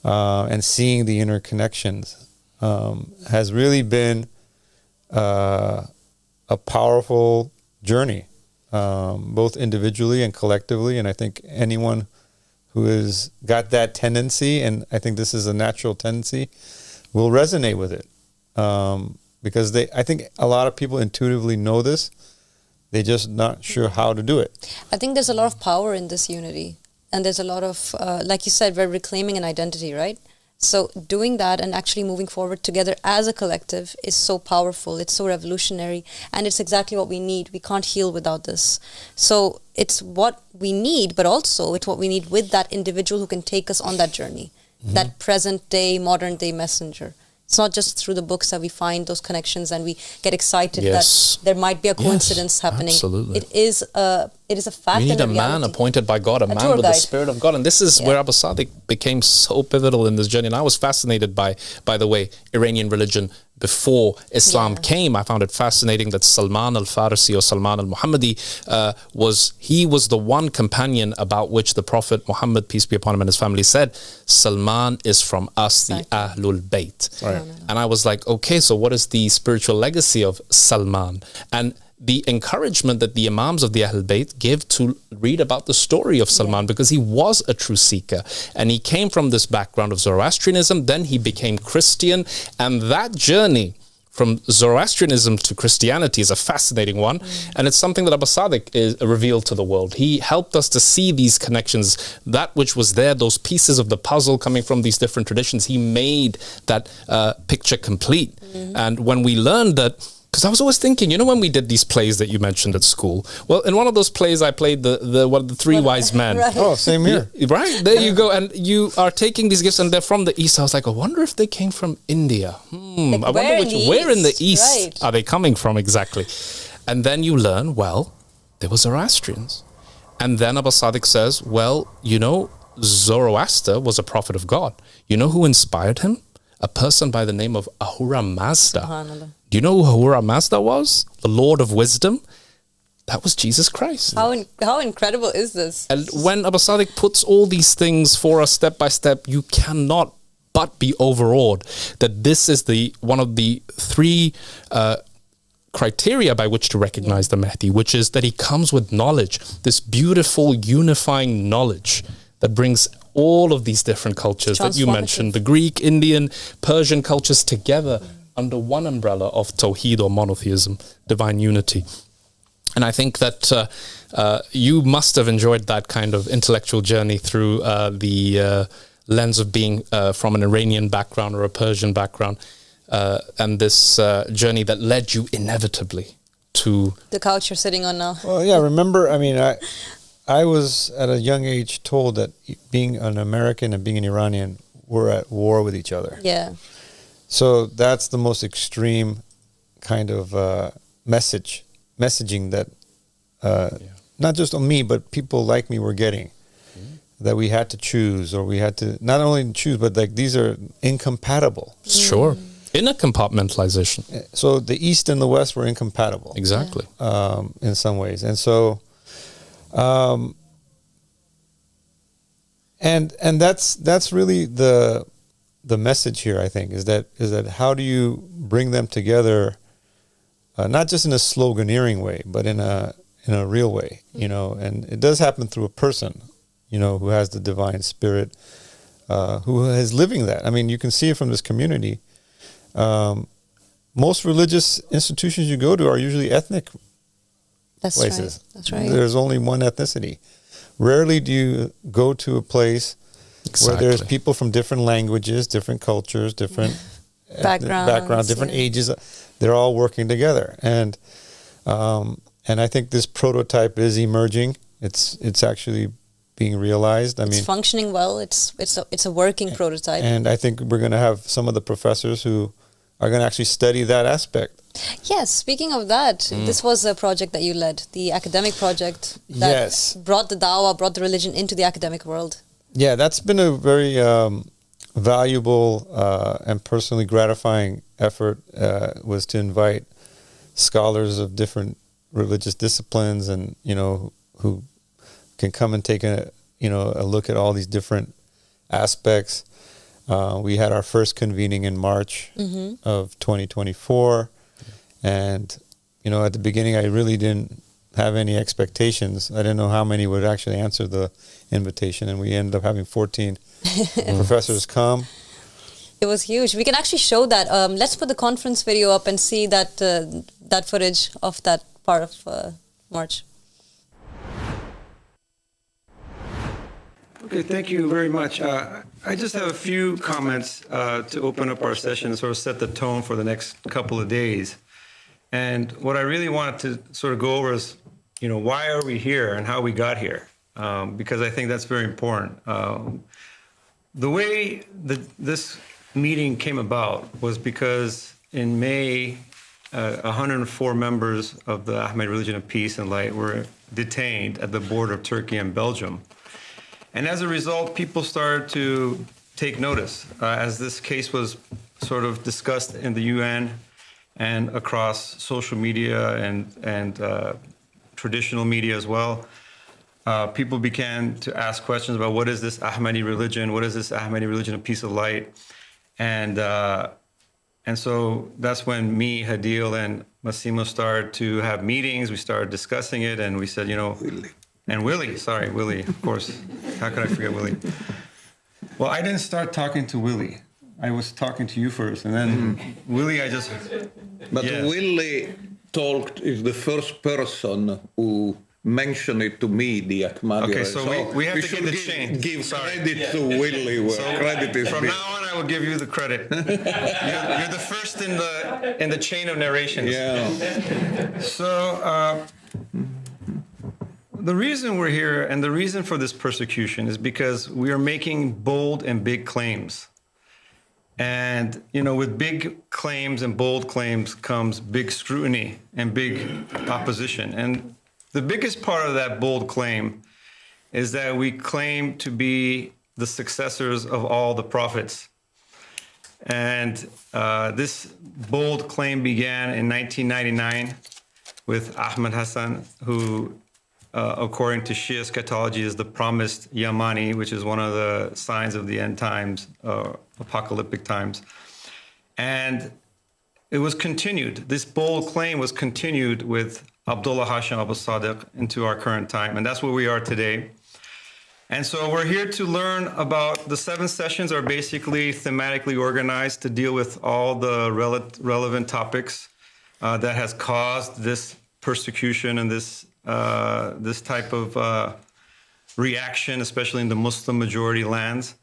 and seeing the interconnections has really been a powerful journey, both individually and collectively. And I think anyone who has got that tendency, and I think this is a natural tendency, will resonate with it. Because I think a lot of people intuitively know this. They're just not sure how to do it. I think there's a lot of power in this unity. And there's a lot of, like you said, we're reclaiming an identity, right? So doing that and actually moving forward together as a collective is so powerful. It's so revolutionary. And it's exactly what we need. We can't heal without this. So it's what we need, but also it's what we need with that individual who can take us on that journey, that present day, modern day messenger. It's not just through the books that we find those connections and we get excited that there might be a coincidence happening. Absolutely. It is a fact. We need a man appointed by God, a man with the Spirit of God. And this is where Abu Sadiq became so pivotal in this journey. And I was fascinated by the way, Iranian religion before Islam came. I found it fascinating that Salman al-Farisi or Salman al-Muhammadi was the one companion about which the Prophet Muhammad, peace be upon him, and his family said, Salman is from us, the Ahlul Bayt. Right. And I was like, okay, so what is the spiritual legacy of Salman? And the encouragement that the Imams of the Ahlul Bayt give to read about the story of Salman, because he was a true seeker and he came from this background of Zoroastrianism, then he became Christian, and that journey from Zoroastrianism to Christianity is a fascinating one, and it's something that Abu Sadiq is revealed to the world. He helped us to see these connections, that which was there, those pieces of the puzzle coming from these different traditions. He made that picture complete. And when we learned that, because I was always thinking, you know, when we did these plays that you mentioned at school, well, in one of those plays I played the three wise men. Right. Oh, same here. Right, there you go. And you are taking these gifts and they're from the East. I was like, I wonder if they came from India. Like I wonder where in the East are they coming from exactly? And then you learn, well, they were Zoroastrians. And then Abu Sadiq says, well, you know, Zoroaster was a prophet of God. You know who inspired him? A person by the name of Ahura Mazda. Do you know who Ahura Mazda was? The Lord of Wisdom? That was Jesus Christ. How incredible is this? And when Abu Sadiq puts all these things for us step by step, you cannot but be overawed that this is one of the three criteria by which to recognize the Mahdi, which is that he comes with knowledge, this beautiful unifying knowledge that brings all of these different cultures that you mentioned, the Greek, Indian, Persian cultures together under one umbrella of Tawheed or monotheism, divine unity. And I think that you must have enjoyed that kind of intellectual journey through the lens of being from an Iranian background or a Persian background, and this journey that led you inevitably to the couch you're sitting on now. Well, yeah, remember, I mean, I was at a young age told that being an American and being an Iranian were at war with each other. Yeah. So that's the most extreme kind of messaging that not just on me, but people like me were getting. That we had to choose, or we had to not only choose, but like these are incompatible. Sure. In a compartmentalization. So the East and the West were incompatible. Exactly. In some ways. And so and that's really the message here, I think, is that how do you bring them together, not just in a sloganeering way, but in a real way, you know, and it does happen through a person, you know, who has the divine spirit, who is living that. I mean, you can see it from this community. Most religious institutions you go to are usually ethnic places. Right. That's right. There's only one ethnicity. Rarely do you go to a place where there's people from different languages, different cultures, different backgrounds, different ages. They're all working together, and I think this prototype is emerging. It's actually being realized. It's functioning well. It's a working prototype. And I think we're going to have some of the professors who are going to actually study that aspect. Yes, speaking of that, this was a project that you led, the academic project that brought the dawah, brought the religion into the academic world. Yeah, that's been a very valuable and personally gratifying effort, was to invite scholars of different religious disciplines, and, you know, who can come and take a look at all these different aspects. We had our first convening in March of 2024. And, you know, at the beginning, I really didn't have any expectations. I didn't know how many would actually answer the invitation. And we ended up having 14 professors come. It was huge. We can actually show that. Let's put the conference video up and see that that footage of that part of March. Okay, thank you very much. I just have a few comments to open up our session and sort of set the tone for the next couple of days. And what I really wanted to sort of go over is, you know, why are we here and how we got here? Because I think that's very important. The way this meeting came about was because in May, 104 members of the Ahmadi Religion of Peace and Light were detained at the border of Turkey and Belgium. And as a result, people started to take notice as this case was sort of discussed in the UN and across social media and traditional media as well. People began to ask questions about what is this Ahmadi religion? What is this Ahmadi religion of peace and light? And so that's when me, Hadil, and Massimo started to have meetings. We started discussing it, and we said, you know, Willie, of course. How could I forget Willie? Well, I didn't start talking to Willie. I was talking to you first, and then Willie, But yes. Willie talked, is the first person who mentioned it to me, the Ahmadi. Okay, so we have to give credit to Willie. Where credit is from now on, I will give you the credit. You're the first in the chain of narrations. Yeah. So the reason we're here and the reason for this persecution is because we are making bold and big claims. And, you know, with big claims and bold claims comes big scrutiny and big opposition. And the biggest part of that bold claim is that we claim to be the successors of all the prophets. And this bold claim began in 1999 with Ahmad Hassan, who, according to Shia eschatology, is the promised Yamani, which is one of the signs of the end times, apocalyptic times. And it was continued. This bold claim was continued with Abdullah Hashim Abu Sadiq into our current time. And that's where we are today. And so we're here to learn about the 7 sessions are basically thematically organized to deal with all the relevant topics that has caused this persecution and this type of reaction, especially in the Muslim majority lands.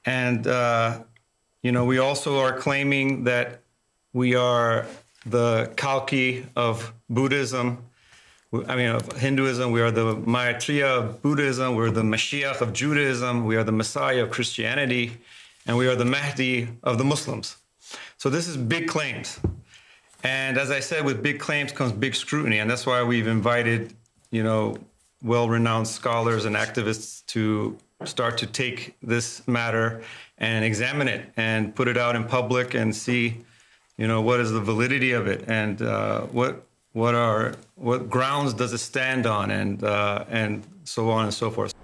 And, you know, we also are claiming that we are the Kalki of Buddhism, of Hinduism. We are the Maitreya of Buddhism. We're the Mashiach of Judaism. We are the Messiah of Christianity. And we are the Mahdi of the Muslims. So this is big claims. And as I said, with big claims comes big scrutiny. And that's why we've invited, you know, well-renowned scholars and activists to start to take this matter and examine it and put it out in public and see, you know, what is the validity of it and what grounds does it stand on and so on and so forth.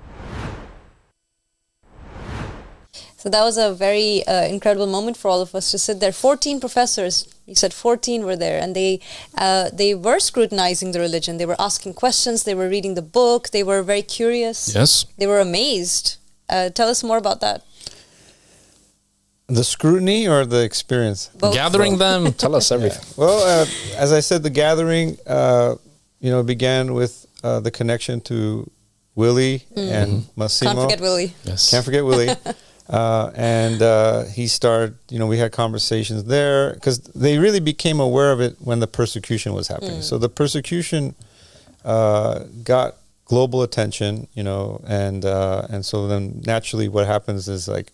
So that was a very incredible moment for all of us to sit there. 14 professors, you said 14 were there, and they were scrutinizing the religion. They were asking questions. They were reading the book. They were very curious. Yes. They were amazed. Tell us more about that. The scrutiny or the experience? Both. Gathering them, tell us everything. Yeah. Well, as I said, the gathering, you know, began with the connection to Willie and Massimo. Can't forget Willie. Yes. Can't forget Willie. And he started, you know, we had conversations there because they really became aware of it when the persecution was happening. So the persecution got global attention, you know, and so then naturally what happens is like,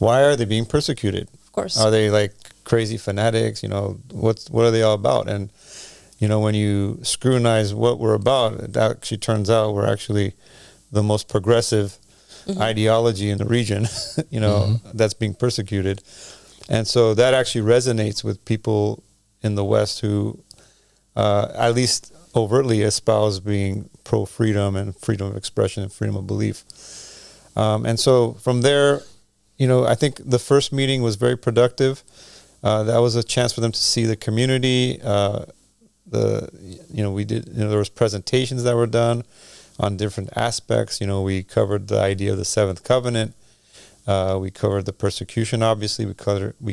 why are they being persecuted? Of course. Are they like crazy fanatics? You know, what are they all about? And, you know, when you scrutinize what we're about, it actually turns out we're actually the most progressive ideology in the region, you know, that's being persecuted. And so that actually resonates with people in the West who at least overtly espouse being pro-freedom and freedom of expression and freedom of belief. And so from there, I think the first meeting was very productive. That was a chance for them to see the community. We did, there was presentations that were done on different aspects. We covered the idea of the seventh covenant. We covered the persecution, obviously. We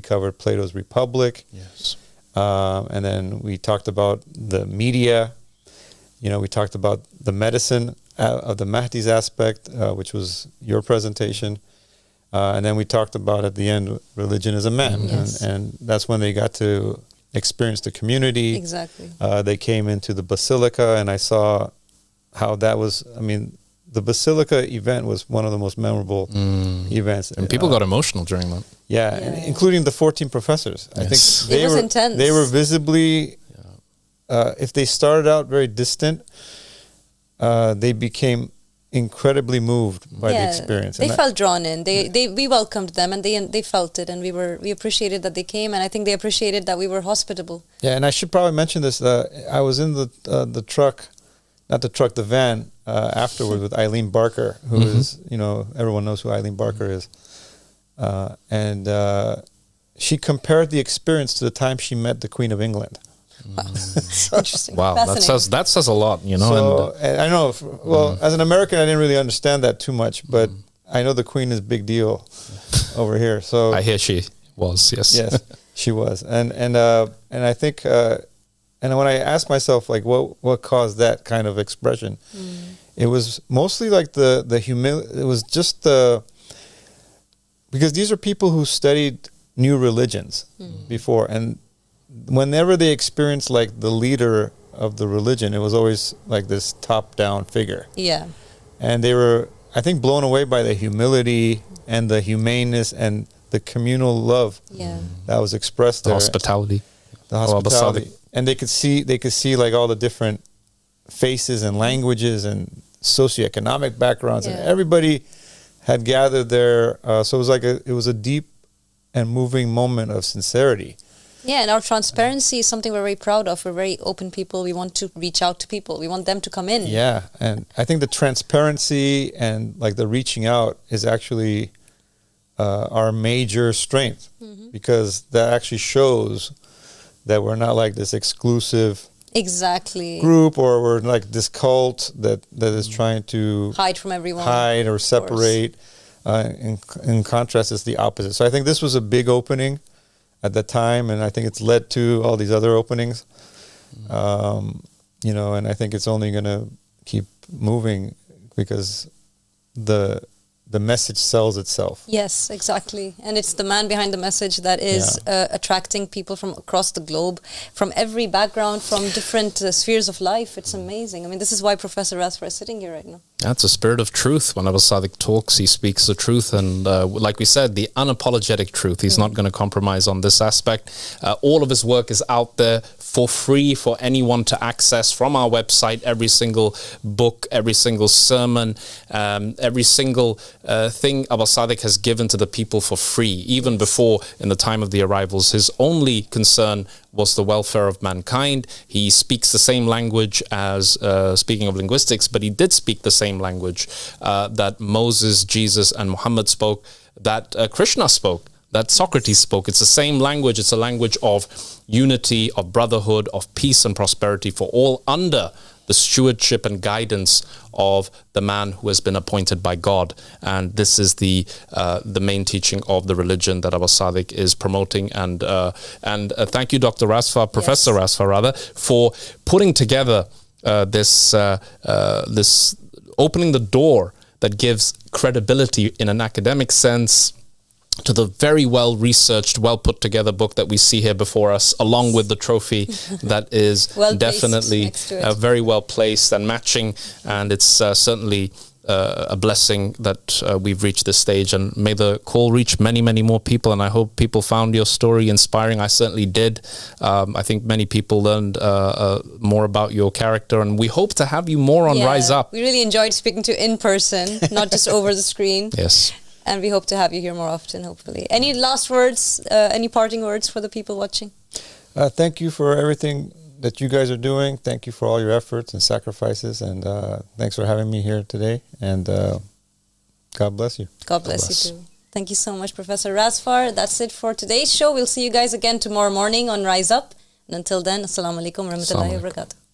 covered Plato's Republic. Yes. And then we talked about the media. We talked about the medicine of the Mahdi's aspect, which was your presentation. And then we talked about, at the end, religion is a man. Yes. And that's when they got to experience the community. Exactly. They came into the basilica, and I saw how that was, the basilica event was one of the most memorable events. And people got emotional during that. Yeah, including the 14 professors. Yes. I think It was intense. They were visibly, if they started out very distant, they became incredibly moved by the experience. They felt drawn in. We welcomed them, and they felt it, and we appreciated that they came, and I think they appreciated that we were hospitable. Yeah, and I should probably mention this. I was in the truck, not the truck, the van, afterwards with Eileen Barker, who is, everyone knows who Eileen Barker is. And she compared the experience to the time she met the Queen of England. So interesting. Wow, that says a lot, So, and I know, as an American, I didn't really understand that too much, but I know the Queen is a big deal over here. So I hear she was, yes. Yes, she was. And I think, and when I asked myself, like, what caused that kind of expression, it was mostly like the humility. It was just because these are people who studied new religions before, and whenever they experienced like the leader of the religion, it was always like this top-down figure. Yeah. And they were, I think, blown away by the humility and the humaneness and the communal love that was expressed there. Hospitality. The hospitality. And they could see like all the different faces and languages and socioeconomic backgrounds, and everybody had gathered there. So it was a deep and moving moment of sincerity. Yeah, and our transparency is something we're very proud of. We're very open people. We want to reach out to people. We want them to come in. Yeah, and I think the transparency and like the reaching out is actually our major strength, because that actually shows that we're not like this exclusive group, or we're like this cult that is trying to hide from everyone, hide or separate. In contrast, it's the opposite. So I think this was a big opening at the time, and I think it's led to all these other openings. And I think it's only going to keep moving because the message sells itself. Yes, exactly. And it's the man behind the message that is attracting people from across the globe, from every background, from different spheres of life. It's amazing. I mean, this is why Professor Razfar is sitting here right now. That's a spirit of truth. Whenever Sadiq talks, he speaks the truth. And like we said, the unapologetic truth. He's not going to compromise on this aspect. All of his work is out there for free for anyone to access from our website. Every single book, every single sermon, every single thing Abba Sadiq has given to the people for free. Even before, in the time of the arrivals, his only concern was the welfare of mankind. He speaks the same language as, speaking of linguistics, but he did speak the same language that Moses, Jesus, and Muhammad spoke, that Krishna spoke, that Socrates spoke. It's the same language. It's a language of unity, of brotherhood, of peace and prosperity for all, under the stewardship and guidance of the man who has been appointed by God. And this is the main teaching of the religion that Abba Sadiq is promoting. And thank you, Dr. Razfar, Professor Razfar rather, for putting together this opening the door that gives credibility in an academic sense to the very well-researched, well-put-together book that we see here before us, along with the trophy that is definitely very well-placed and matching. And it's certainly a blessing that we've reached this stage. And may the call reach many, many more people. And I hope people found your story inspiring. I certainly did. I think many people learned more about your character. And we hope to have you more on Rise Up. We really enjoyed speaking to you in person, not just over the screen. Yes. And we hope to have you here more often, hopefully. Any last words, any parting words for the people watching? Thank you for everything that you guys are doing. Thank you for all your efforts and sacrifices. And thanks for having me here today. And God bless you. God bless you too. Thank you so much, Professor Razfar. That's it for today's show. We'll see you guys again tomorrow morning on Rise Up. And until then, Assalamu alaikum wa rahmatullahi wa barakatuh.